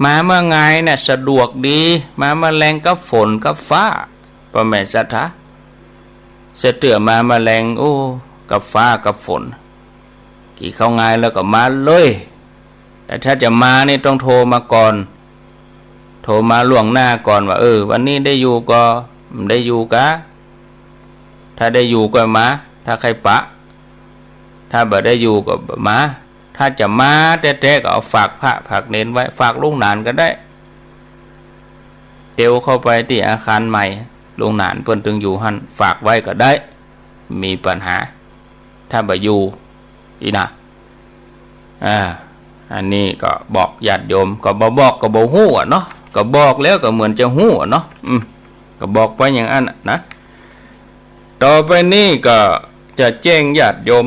มาเมื่อไงน่ะสะดวกดีมาแมลงกับฝนกับฟ้าพ่อแม่สัทธาเสือเตื่อมาแมลงโอ้กับฟ้ากับฝนกี่เข้าง่ายแล้วก็มาเลยแต่ถ้าจะมานี่ต้องโทรมาก่อนโทรมาล่วงหน้าก่อนว่าวันนี้ได้อยู่ก็ได้อยู่กะถ้าได้อยู่ก็มาถ้าใครปะถ้าบ่ได้อยู่ก็มาถ้าจะมาแท้ๆก็เอาฝากพระฝากเน้นไว้ฝากลูกหลานก็ได้เตียวเข้าไปที่อาคารใหม่ลูกหลานเพิ่นตึงอยู่หั่นฝากไว้ก็ได้มีปัญหาถ้าบ่อยู่อีน่ะอันนี้ก็บอกญาติโยมก็บ่บอกก็บ่ฮู้เนาะก็บอกแล้วก็เหมือนจะฮู้เนาะก็บอกไปอย่างนั้นนะต่อไปนี้ก็จะแจ้งญาติโยม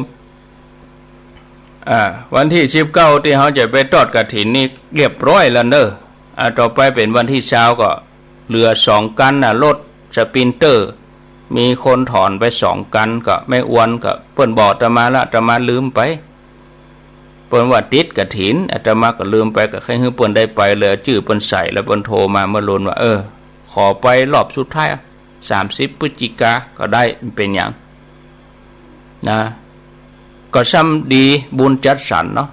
วันที่19ที่เขาจะไปทอดกฐินนี่เรียบร้อยแล้วเนอะต่อไปเป็นวันที่20ก็เหลือ2กันรถสปินเตอร์มีคนถอนไป2กันก็ไม่อ้วนก็เปิ้นบอกอาตมาละอาตมาลืมไปเปิ้นว่าติดกฐินอาตมาก็ลืมไปก็ใครให้เปิ้นได้ไปเลยชื่อเปิ้นใส่แล้วเปิ้นโทรมาเมื่อลุนว่าขอไปรอบสุดท้าย30 พฤศจิกาก็ได้เป็นอย่างนะก็ซ้ำดีบุญจัดสรรเนาะ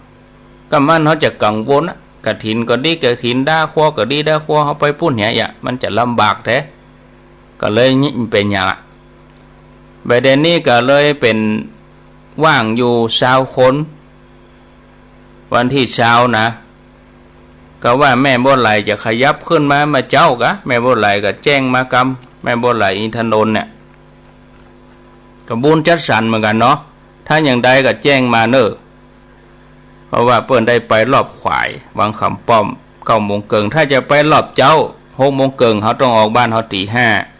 ก็มันเขาจะกังวลกฐินก็ดีกฐินด้าขั้วก็ดีด้าขั้วเขาไปปุ่นเนี่ยมันจะลำบากแท้ก็เลยนี่เป็นอย่างใบเดนนี้ก็เลยเป็นว่างอยู่20 คนวันที่20นะก็ว่าแม่บ่ไหลจะขยับขึ้นมาเจ้ากะแม่บ่ไหลก็แจ้งมากรรมแม่บ่ไหลอินทนนท์เนี่ยก็บุญจัดสรรเหมือนกันเนาะถ้าอย่างใดก็แจ้งมาเนอะเพราะว่าเปิ้นได้ไปรอบขวายวางคำป้อม9 โมงเกิงถ้าจะไปรอบเจ้า6 โมงเกิงเขาต้องออกบ้านเขาตี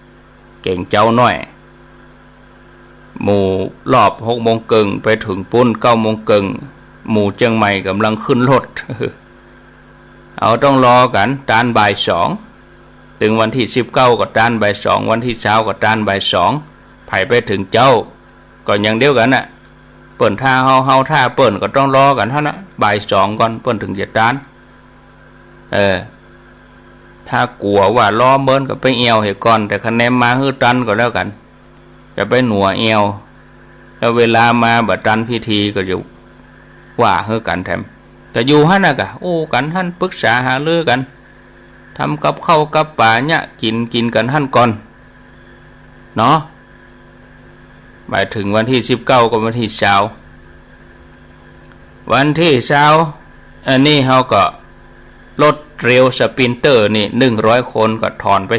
5เก่งเจ้าน้อยหมู่รอบ6 โมงเกิงไปถึงปุ้น9 โมงเกิงหมู่เชียงใหม่กำลังขึ้นรถเอาต้องรอกันตานบ่าย 2ถึงวันที่19ก็ตานบ่าย 2วันที่20ก็ตานบ่าย 2ไผไปถึงเจ้าก็อย่างเดียวกันน่ะเปิ้นท่าเฮาท่าเปิ้นก็ต้องรอกันเท่านั้นบ่าย 2ก่อนเปิ้นถึงจะตานถ้ากลัวว่ารอเบิ้นก็ไปเอวให้ก่อนแต่คะแนนมาฮื้อตันก็แล้วกันจะไปหนัวเอวแล้วเวลามาบัดตันพิธีก็จะว่าฮื้อกันแถมก็อยู่หั่นน่ะกะโอ้กันหั่นปรึกษาหารือกันทำกับข้าวกับป่าเนี่ยกินกันหั่นก่อนเนาะหมายถึงวันที่19กับวันที่20วันที่20อันนี้เขาก็รถเร็วสปินเตอร์นี่100 คนก็ถอนไป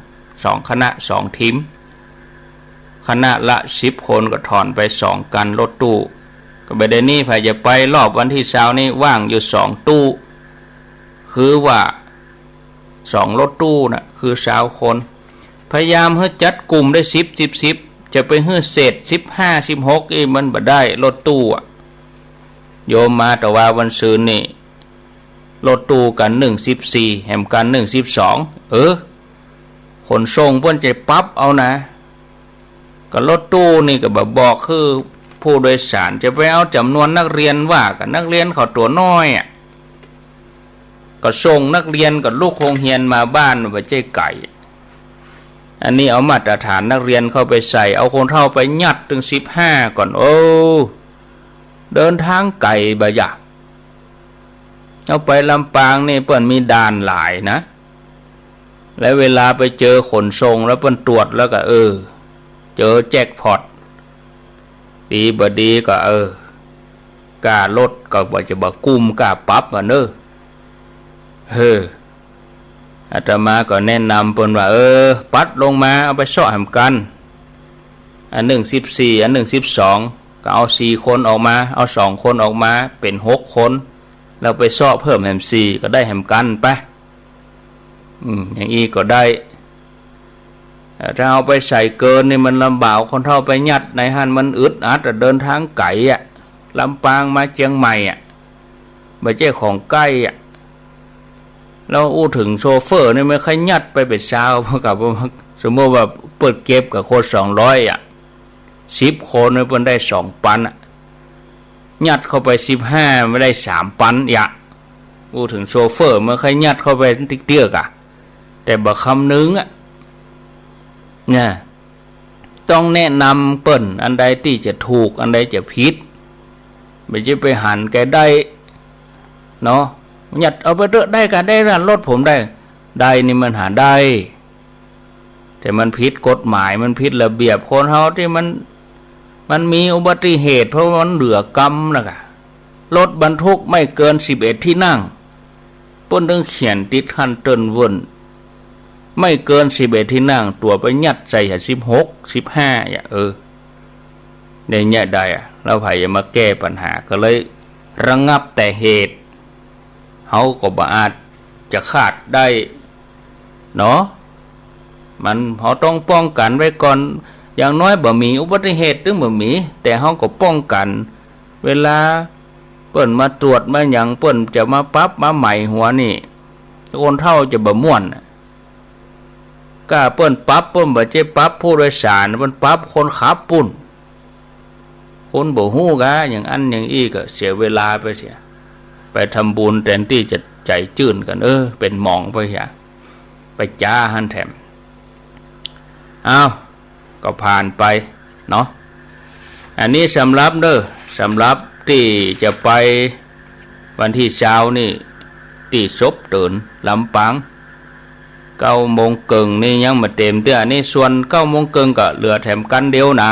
2คณะ2ทีมคณะละ10 คนก็ถอนไป2กันรถตู้ก็ไปเดี๋ยวนี้พายจะไปรอบวันที่20นี่ว่างอยู่2ตู้คือว่า2รถตู้น่ะคือ20 คนพยายามให้จัดกลุ่มได้10จะไปเฮือเศษ15 16มันบ่ได้รถตู้โยมมาแต่ว่าวันศุกร์นี่รถตู้กัน114แหมกัน112ขนส่งเพิ่นจะปรับเอานะก็รถตู้นี่ก็บอกคือผู้โดยสารจะไปเอาจำนวนนักเรียนว่ากับนักเรียนเขาตัวน้อยก็ส่งนักเรียนกับลูกโรงเรียนมาบ้านบ่ใช่ไก่อันนี้เอามาตรฐานนักเรียนเข้าไปใส่เอาคนเฒ่าไปยัดถึง15ก่อนโอ้เดินทางไกลบ่อยากเอาไปลำปางนี่เปิ้นมีด่านหลายนะแล้วเวลาไปเจอขนส่งแล้วเปิ้นตรวจแล้วก็เจอแจ็คพอตดีบ่ดีก็กล้าลดก็บ่จะบ่กุมกล้าปรับเนอะอาตมาก็แนะนำเพิ่นว่าปัดลงมาเอาไปซ่อมกันอัน14อัน12ก็เอา4 คนออกมาเอา2 คนออกมาเป็น6 คนแล้วไปซ่อเพิ่มแหม4ก็ได้แหมกันไปอย่างนี้ก็ได้ถ้าเอาไปใส่เกินนี่มันลำบากคนเฒ่าไปยัดในหันมันอึดอัดเดินทางไกลลำปางมาเชียงใหม่บ่ใช่ของใกล้ แล้วอู้ถึงโชเฟอร์นี่ไม่ค่อยยัดไปเป็นเช้าเพราะกับสมมติว่าเปิดเก็บกับคน200อ่ะ10 คนเนี่ยเพิ่นได้2 ปันยัดเข้าไป15ไม่ได้3 ปันอย่าอู้ถึงโชเฟอร์ไม่ค่อยยัดเข้าไปติ๊กเตี้ยกะแต่บักคำนึงอ่ะเนี่ยต้องแนะนำเปิ้นอันใดที่จะถูกอันใดจะผิดไม่ใช่ไปหันแกได้เนาะหยัดเอาไปเถอะได้กันได้ร้านรถผมได้นี่มันหาได้แต่มันผิดกฎหมายมันผิดระเบียบคนเฮาที่มันมีอุบัติเหตุเพราะมันเหลือกรรมนะกะรถบรรทุกไม่เกิน11 ที่นั่งเปิ้นต้องเขียนติดคันเติ้นวนไม่เกิน11 ที่นั่งตัวไปยัดใส่16 15อย่าเนี่ยได้อะเราไผจะมาแก้ปัญหาก็เลยระงับแต่เหตุเฮาก็บ่อาจจะขาดได้เนาะมันเฮาต้องป้องกันไว้ก่อนอย่างน้อยบ่มีอุบัติเหตุถึงบ่มีแต่เฮาก็ป้องกันเวลาเปิ้นมาตรวจมาหยังเปิ้นจะมาปรับมาใหม่หัวนี่คนเฒ่าจะบ่ม่วนกล้าเปิ้นปรับเปิ้นบ่ใช่ปรับผู้โดยสารเปิ้นปรับคนขับปุ่นคนบ่ฮู้กะอย่างอันอย่างอี้ก็เสียเวลาไปเสียไปทำบุญแทนที่จะใจจื่นกันเป็นหมองไปเสียไปจ้าหันแถมก็ผ่านไปเนาะอันนี้สำหรับที่จะไปวันที่เช้านี่ที่ศพตื่นลำปาง9 โมงครึ่งนี่ยังมาเต็มเตื้ออันนี้ส่วน9 โมงครึ่งก็เหลือแถมกันเดียวนะ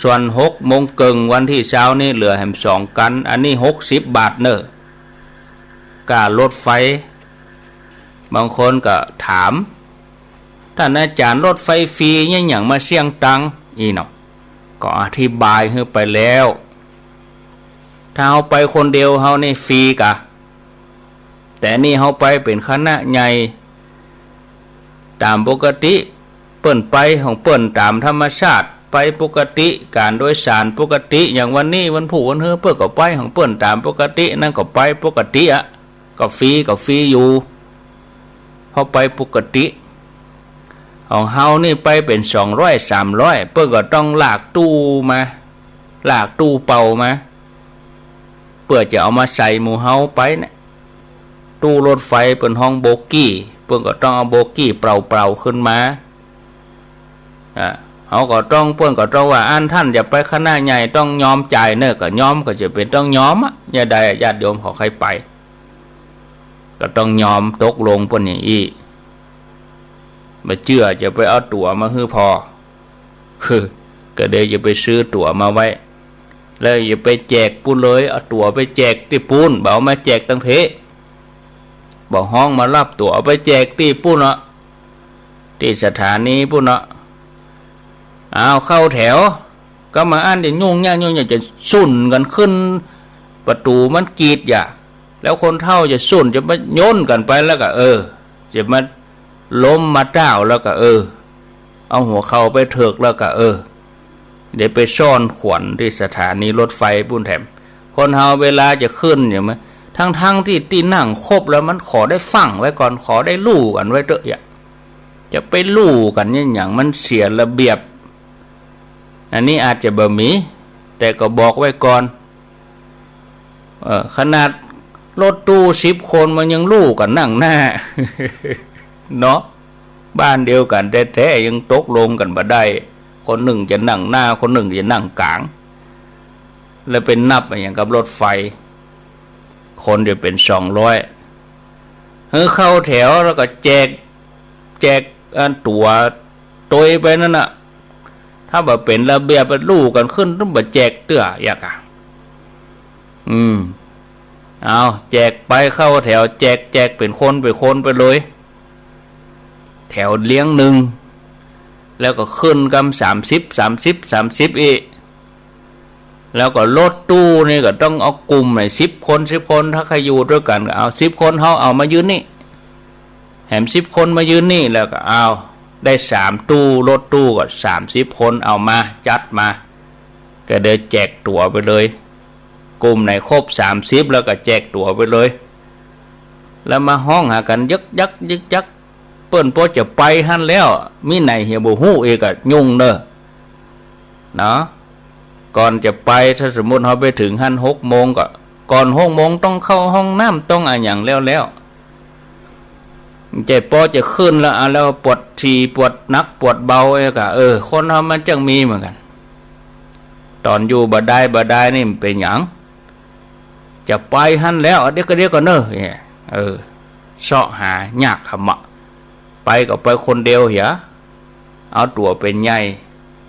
ส่วน6 โมงครึ่งวันที่เช้านี่เหลือแถม2 กันอันนี้60 บาทเนอะค่ารถไฟบางคนก็ถามท่านอาจารย์รถไฟฟรีเนี่ยอย่างมาเสี่ยงตังอีเนาะก็อธิบายให้ไปแล้วถ้าเฮาไปคนเดียวเฮานี่ฟรีกะแต่นี่เฮาไปเป็นคณะใหญ่ตามปกติเปิ้นไปของเปิ้นตามธรรมชาติไปปกติการโดยสารปกติอย่างวันนี้วันผู้วันเฮือเปิ้นก็ไปของเปิ้นตามปกตินั่นก็ไปปกติก็ฟรีอยู่เฮาไปปกติของเฮานี่ไปเป็น200 300เปิ้นก็ต้องลากตู้เป่ามาเพื่อจะเอามาใส่หมู่เฮาไปเนี่ยตู้รถไฟเป็นห้องโบกี้เปิ้นก็ต้องเอาโบกี้เปล่าๆขึ้นมาเฮาก็ต้องเปิ้นก็ต้องว่าอันท่านจะไปคณะใหญ่ต้องยอมจ่ายเนอะก็ยอมก็จะเป็นต้องยอมอย่าได้ญาติโยมขอใครไปก็ต้องยอมตกลงเปิ้นอย่างอี้มาเชื่อจะไปเอาตั๋วมาฮื้อพอก็เดี๋ยวจะไปซื้อตั๋วมาไว้แล้วอย่าไปแจกปุ้นเลยเอาตั๋วไปแจกที่ปุ้นบอกมาแจกตั้งเพบอกห้องมารับตั๋วไปแจกที่ปุ้นที่สถานีปุ้นเอาเข้าแถวก็มาอ่านจะยุ่งยากจะสุ่นกันขึ้นประตูมันกีดแล้วคนเฒ่าจะสุ่นจะมาโยนกันไปแล้วก็จะมาล้มมาเจ้าแล้วก็เอาหัวเข่าไปเถิกแล้วก็เดี๋ยวไปซ่อนขวัญที่สถานีรถไฟปุ้นแถมคนเฮาเวลาจะขึ้นอย่างมั้ยทั้งที่ตีนั่งครบแล้วมันขอได้ฟังไว้ก่อนขอได้ลู่กันไว้เถอะจะไปลู่กันอย่างมันเสียระเบียบอันนี้อาจจะบ่มีแต่ก็บอกไว้ก่อนขนาดรถตู้10 คนมันยังลู่กันนั่งหน้า เนาะบ้านเดียวกันแท้ๆยังตกลงกันบ่ได้คนหนึ่งจะนั่งหน้าคนหนึ่งจะนั่งกลางแล้วเป็นนับอย่างกับรถไฟคนจะเป็น200เข้าแถวแล้วก็แจกตั๋วตัวไปนั่นน่ะถ้าบ่เป็นระเบียบลู่กันขึ้นต้องบ่แจกเตื้อเอาแจกไปเข้าแถวแจกเป็นคนไปเลยแถวเลี้ยงหนึ่งแล้วก็ขึ้นกำ30อีกแล้วก็รถตู้นี่ก็ต้องเอากลุ่ม10 คนถ้าใครอยู่ด้วยกันก็เอา10 คนเฮาเอามายืนนี่แถม10 คนมายืนนี่แล้วก็เอาได้3 ตู้รถตู้ก็30 คนเอามาจัดมาก็เดี๋ยวแจกตั๋วไปเลยกลุ่มไหนครบ30แล้วก็แจกตั๋วไปเลย แล้วมาห้องหากันยึกยักยึกยักเปิ้นพอจะไปหันแล้วมีไหนเหี่ยบ่ฮู้เอกอะยุ่งเด้อเนาะก่อนจะไปถ้าสมมุติเฮาไปถึงหัน6 โมงก็ก่อน6 โมงต้องเข้าห้องน้ำต้องอะไรอย่างแล้วใจปอจะขึ้นแล้วปวดฉี่ปวดนักปวดเบาเอกอะคนเฮามันจังมีเหมือนกันตอนอยู่บ่ได้นี่มันเป็นหยังจะไปหันแล้วเดี๋ยวก็เนอะเสาะหายากขมะไปก็ไปคนเดียวเหรอเอาตัวเป็นใหญ่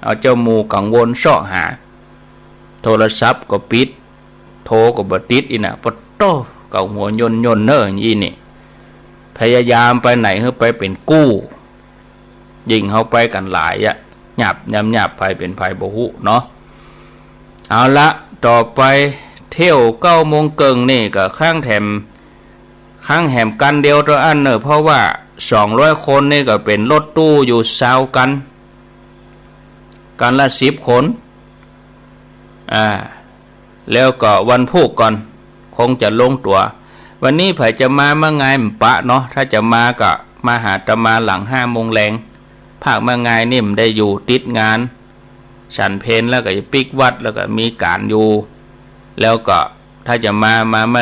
เอาเจ้าหมูกังวลเสาะหาโทรศัพท์ก็ปิดโทรก็บ่ติดอีน่ะปะโตเก่าหัวยนเนอะอย่างนี้นี่พยายามไปไหนเฮาไปเป็นกู้ยิงเฮาไปกันหลายอะหยาบไปเป็นภัยบ่ฮู้เนาะเอาละต่อไปเที่ยว9 โมงเกิงนี่ก็ข้างแหมกันเดียวตัวอันเนอะเพราะว่า200 คนนี่ก็เป็นรถตู้อยู่20กันละ10 คนแล้วก็วันพุธก่อนคงจะลงตัววันนี้ไผจะมาเมื่อไงมปะเนาะถ้าจะมาก็มาหาตมาหลัง5 โมงแรงภาคเมื่อไงนี่มได้อยู่ติดงานฉันเพลแล้วก็จะปิกวัดแล้วก็มีการอยู่แล้วก็ถ้าจะมา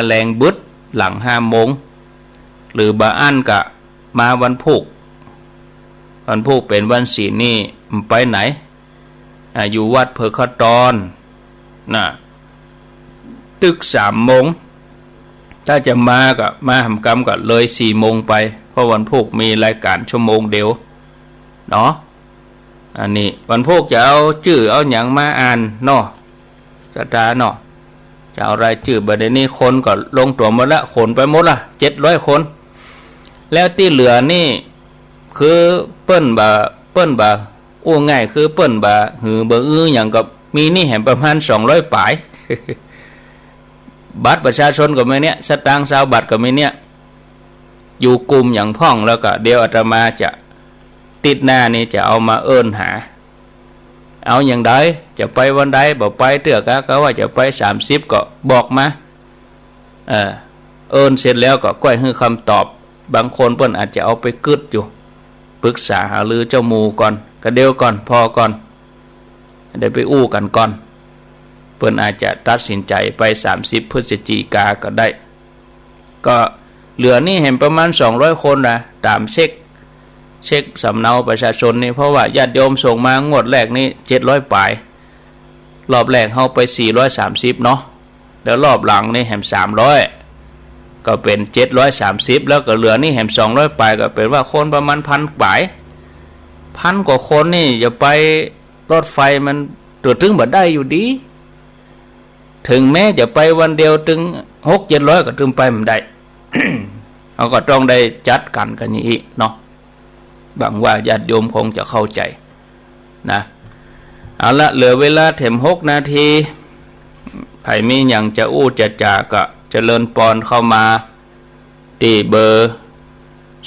แรงบึดหลัง5 โมงหรือบาอันก็มาวันพุธเป็นวันศีลนี่ไปไหนอยู่วัดเผือขตอนนะตึก3 โมงถ้าจะมาก็มาทำกรรมก็เลย4 โมงไปเพราะวันพุธมีรายการชั่วโมงเดียวเนาะอันนี้วันพุธจะเอาชื่อเอาหยังมาอ่านเนาะสตาเนาะจะเอารายชื่อบัดนี้คนก็ลงตัวหมดละคนไปหมดละ700 คนแล้วที่เหลือนี่คือเปิ้นบ่อู้ง่ายคือเปิ้นบ่หือบ่หยังก็มีนี่แหมประมาณ200 ปลาย บัตรประชาชนก็มีเนี่ยสตางค์20 บาทก็มีเนี่ยอยู่กลุ่มอย่างพ่องแล้วก็เดี๋ยวอาตมาจะติดหน้านี่จะเอามาหาเอาอย่างใดจะไปวันใดบอกไปเตือกก็ว่าจะไป30ก็บอกมาเสร็จแล้วก็ก้อยให้คำตอบบางคนเพิ่นอาจจะเอาไปกึดอยู่ปรึกษาหารือเจ้าหมู่ก่อนก็เดียวก่อนพอก่อนได้ไปอู้กันก่อนเพิ่นอาจจะตัดสินใจไป30 พฤศจิกาก็ได้ก็เหลือนี่เห็นประมาณ200 คนนะตามเช็คสำเนาประชาชนนี่เพราะว่าญาติโยมส่งมางวดแรกนี่700 ปลายรอบแรกเฮาไป430เนาะแล้วรอบหลังนี่แหม300ก็เป็น730แล้วก็เหลือนี่แหม200 ปลายก็เป็นว่าคนประมาณ1,000 ปลาย1,000 กว่าคนนี่จะไปรถไฟมันตัวถึงบ่ได้อยู่ดีถึงแม้จะไปวันเดียวถึง600-700ก็ถึงไปมันได้ เขาก็ต้องได้จัดกันอย่างนี้เนาะบางว่าญาติโยมคงจะเข้าใจนะเอาละเหลือเวลาแถม6 นาทีใครมีอย่างจะอู้จะจาก็เจริญปอนเข้ามาตีเบอร์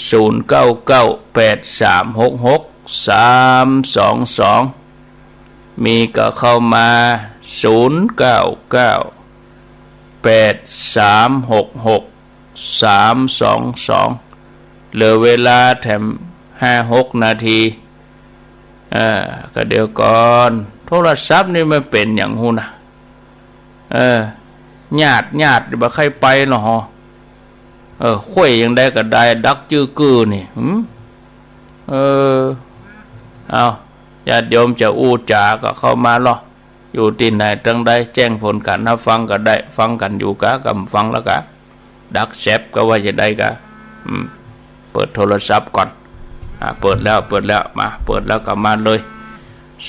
0998366322มีก็เข้ามา0998366322เหลือเวลาแถม5-6 นาทีก็เดี๋ยวก่อนโทรศัพท์นี่มันเป็นอย่างหูนะญาติบ่ใครไปเนาะค่อยยังได้ก็ได้ดักจื้อกือนี่เอาญาติโยมจะอู้จาก็เข้ามาหรออยู่ที่ไหนตั้งได้แจ้งผลกันถ้าฟังก็ได้ฟังกันอยู่กะกับฟังแล้วกะดักแซบก็ว่าจะได้กะเปิดโทรศัพท์ก่อนเปิดแล้วมาเปิดแล้วก็มาเลย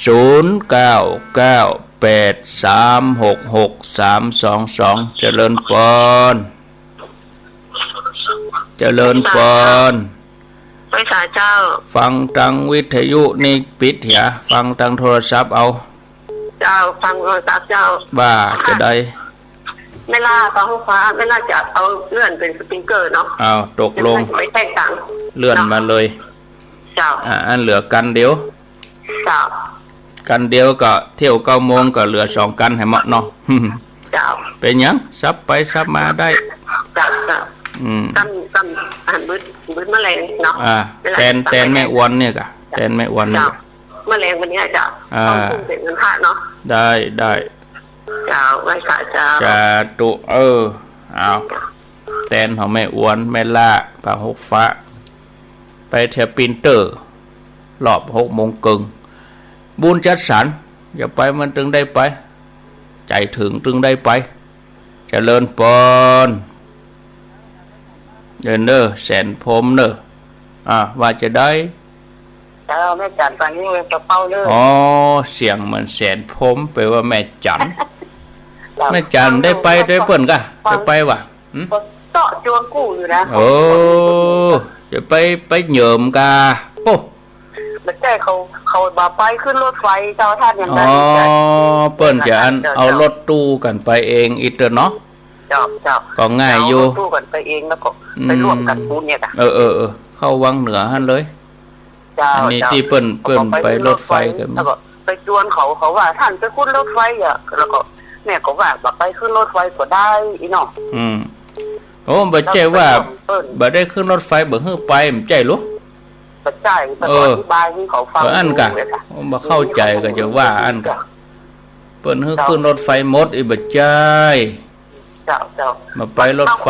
0998366322เจริญปอนไปสาเจ้าฟังทางวิทยุนี่ปิดเหียฟังทางโทรศัพท์เอาเจ้าฟังโทรศัพท์เจ้าบ้าจะได้ไม่ล่าฟ้าฟ้าไม่ล่าจะเอาเลื่อนเป็นสปริงเกอร์เนาะอ้าวตกลงไม่แตกต่างเลื่อนมาเลยเจ้าอันเหลือกันเดียวเจ้ากันเดียวก็เที่ยว9 โมงก็เหลือ2 กันให้เหมาะเนาะเจ้าเป็นยังซับไปซับมาได้เจ้า กันอาหารบึ้ดแมลงเนาะแตนแม่อ้วนเนี่ยกะแตนแม่อ้วนเนี่ยแมลงวันนี้จะต้องพุ่งเป็นเงินพระเนาะได้เจ้าไว้ค่ะเจ้าตุเอาแตนของแม่อ้วนแม่ล่าปลาหกฟ้าไปเทียปินเตอร์รอบ6:00 นบุญจัดสรรอย่าไปมันถึงได้ไปใจถึงถึงได้ไปเจริญปอนเดินเนอแสนพรมเนอว่าจะได้แม่จันตอนนี้เลยกระเป๋าเลยเสียงเหมือนแสนพรมไปว่าแม่จันแม่จันได้ไปได้เปิ่นกะจะไปวะเจาะจวนกู้อยู่นะจะไปเหยิมกาไม่ใช่เขาบาไปขึ้นรถไฟเจ้าท่านอย่างไรเปิ้นจะเอารถตู้กันไปเองอีเตอร์เนาะก็ง่ายอยู่ตู้กันไปเองแล้วก็ไปร่วมกันปูนเนี่ยค่ะเข้าวังเหนือหั่นเลยอันนี้ที่เปิ้นไปรถไฟกันแล้วก็ไปจวนเขาว่าท่านจะขึ้นรถไฟแล้วก็แม่ก็ว่าไปขึ้นรถไฟก็ได้อีเนาะบ่ใจว่าบ่ได้ขึ้นรถไฟบ่ฮื้อไปมันใจรู้ปัจจัยอธิบายให้เขาฟังอันกะบ่เข้าใจก็จะว่าอันกะเปิ้นฮื้อขึ้นรถไฟหมดอีบ่ใจเจ้ามาไปรถไฟ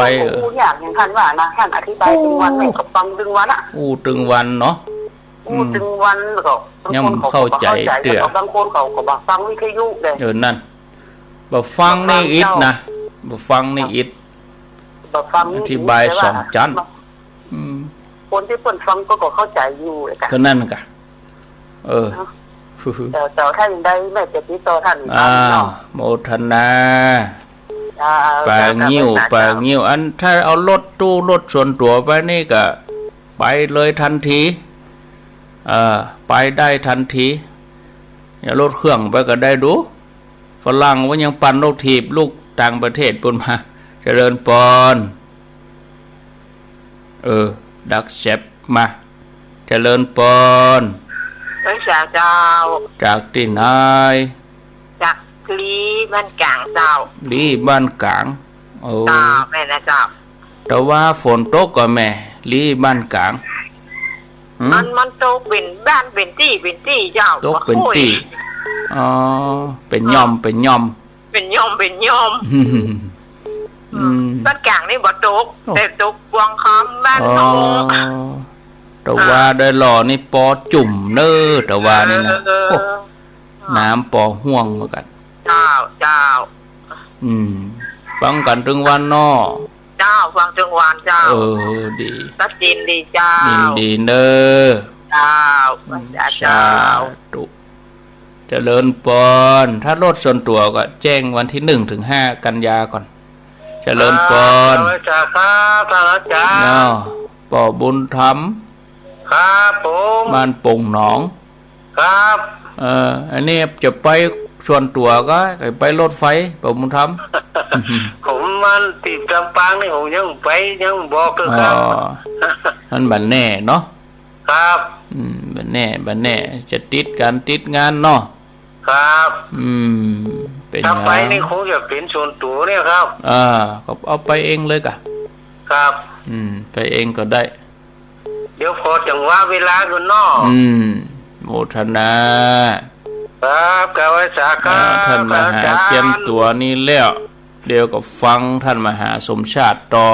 อย่างท่านว่านะท่านอธิบายถึงวันกับฟังถึงวันถึงวันเนาะถึงวันแล้วก็ยังเข้าใจเตื้อบางคนเขาก็บ่ฟังวิทยุเลยนั่นบ่ฟังนี่อิดนะบ่ฟังนี่อิดอธิบาย2 จันคนที่เพิ่นฟังก็เข้าใจอยู่ก็นั่นกะแต่ท่านได้แม่จะติดต่อท่านโมทนาปางงิ้วอันถ้าเอารถตู้รถส่วนตัวไปนี่ก็ไปเลยทันทีไปได้ทันทีอย่ารถเครื่องไปก็ได้ดูฝรั่งว่ายังปั่นรถถีบลูกต่างประเทศปุ่นมาเจริญปอนดักแซบมาเจริญปอนพระเจ้าจากที่ไหนจากลีบ้านกลางเจ้าลีบ้านกลางเจ้าแม่นะเจ้าแต่ว่าฝนตกก็แม่ลีบ้านกลางมันตกเป็นบ้านเป็นที่เจ้าตกเป็นที่เป็นย่อมเป็นย่อมบ้านกลางนี่บ่ตกแต่ตกวังคำบ้านโตแต่ว่าได้หล่อนี่ปอจุ่มเน้อแต่ว่านี่นะน้ำปอห่วงเหมือนกันเจ้าฟังกันถึงวันนอเจ้าฟังถึงวันเจ้าดีตัดจินดีเจ้าดีเน้อเจ้าตุเจริญปอนถ้ารถส่วนตัวก็แจ้งวันที่1 ถึง 5 กันยาก่อนเจริญปอนปอบุญธรรมครับผมบ้านปงหนองครับอันนี้จะไปส่วนตัวก็ไปรถไฟปอบุญธรรมผมมันติดลำปางนี่ผมยังไปยังบอกเลยครับมันบันแน่เนาะครับบันแน่จะติดงานเนาะครับเป็นถ้าไปนี่คงจะเป็นส่วนตัวเนี่ยครับก็เอาไปเองเลยกะครับไปเองก็ได้เดี๋ยวพอจังว่าเวลากันเนาะโมทนาครับกาวสาขาท่านมหาเตรียมตัวนี้แล้วเดี๋ยวก็ฟังท่านมหาสมชาติต่อ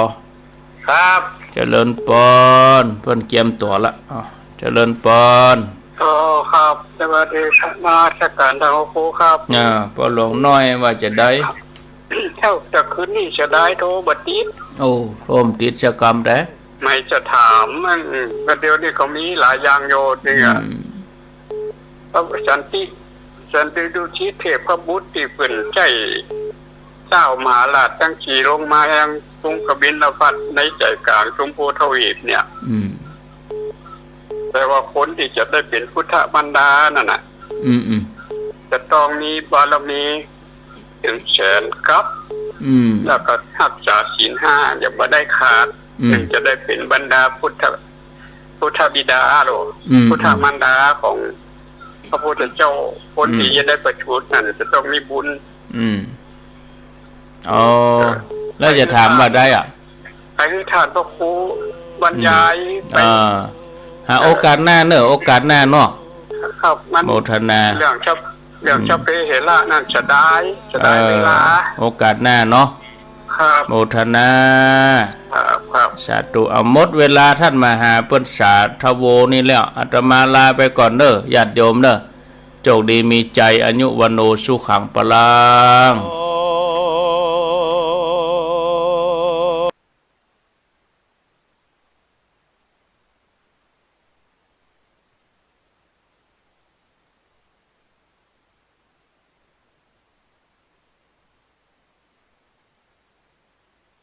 ครับเจริญปอนเพิ่นเตรียมตัวละเจริญปอนครับสวัสดีครับมาสักการทางครูครับพอหลวงน้อยว่าจะได้เท่าจะคืนนี้จะได้โทรบัดติดร่วมติดกรรมได้ไม่จะถามเดี๋ยวนี้เขามีหลายอย่างโยนเนี่ยพระสันติดูชีเทพพระบุตรที่เป็นใจเจ้ามหาราชตั้งขี่ลงมาแห่งกรุงกบิลพัทในใจกลางชมพูทวีปเนี่ยแต่ว่าคนที่จะได้เป็นพุทธบรรดานั่นน่ะจะต้องมีบารมีถึงแสนครับแล้วก็รักษาศีล 5อย่ามาได้ขาดถึงจะได้เป็นบรรดาพุทธบิดาหรือพุทธมารดาของพระพุทธเจ้าคนที่จะได้ประชุมนั่นจะต้องมีบุญแล้วจะถามว่าได้ ไปให้ทานพระครูบรรยายไป หาโอกาสหน้าเนอะโอกาสหน้าเนาะ ครับมัน โมทนา เรื่องเจ้าเปเหระนั่นจะได้เวลา โอกาสหน้าเนาะ ครับ โมทนา ครับ สาธุเอาหมดเวลาท่านมาหาเปิ้นสาธโวนี่แล้วอาตมาลาไปก่อนเด้อญาติโยมเด้อโชคดีมีใจอายุวันโนสุขังปลัง โอ้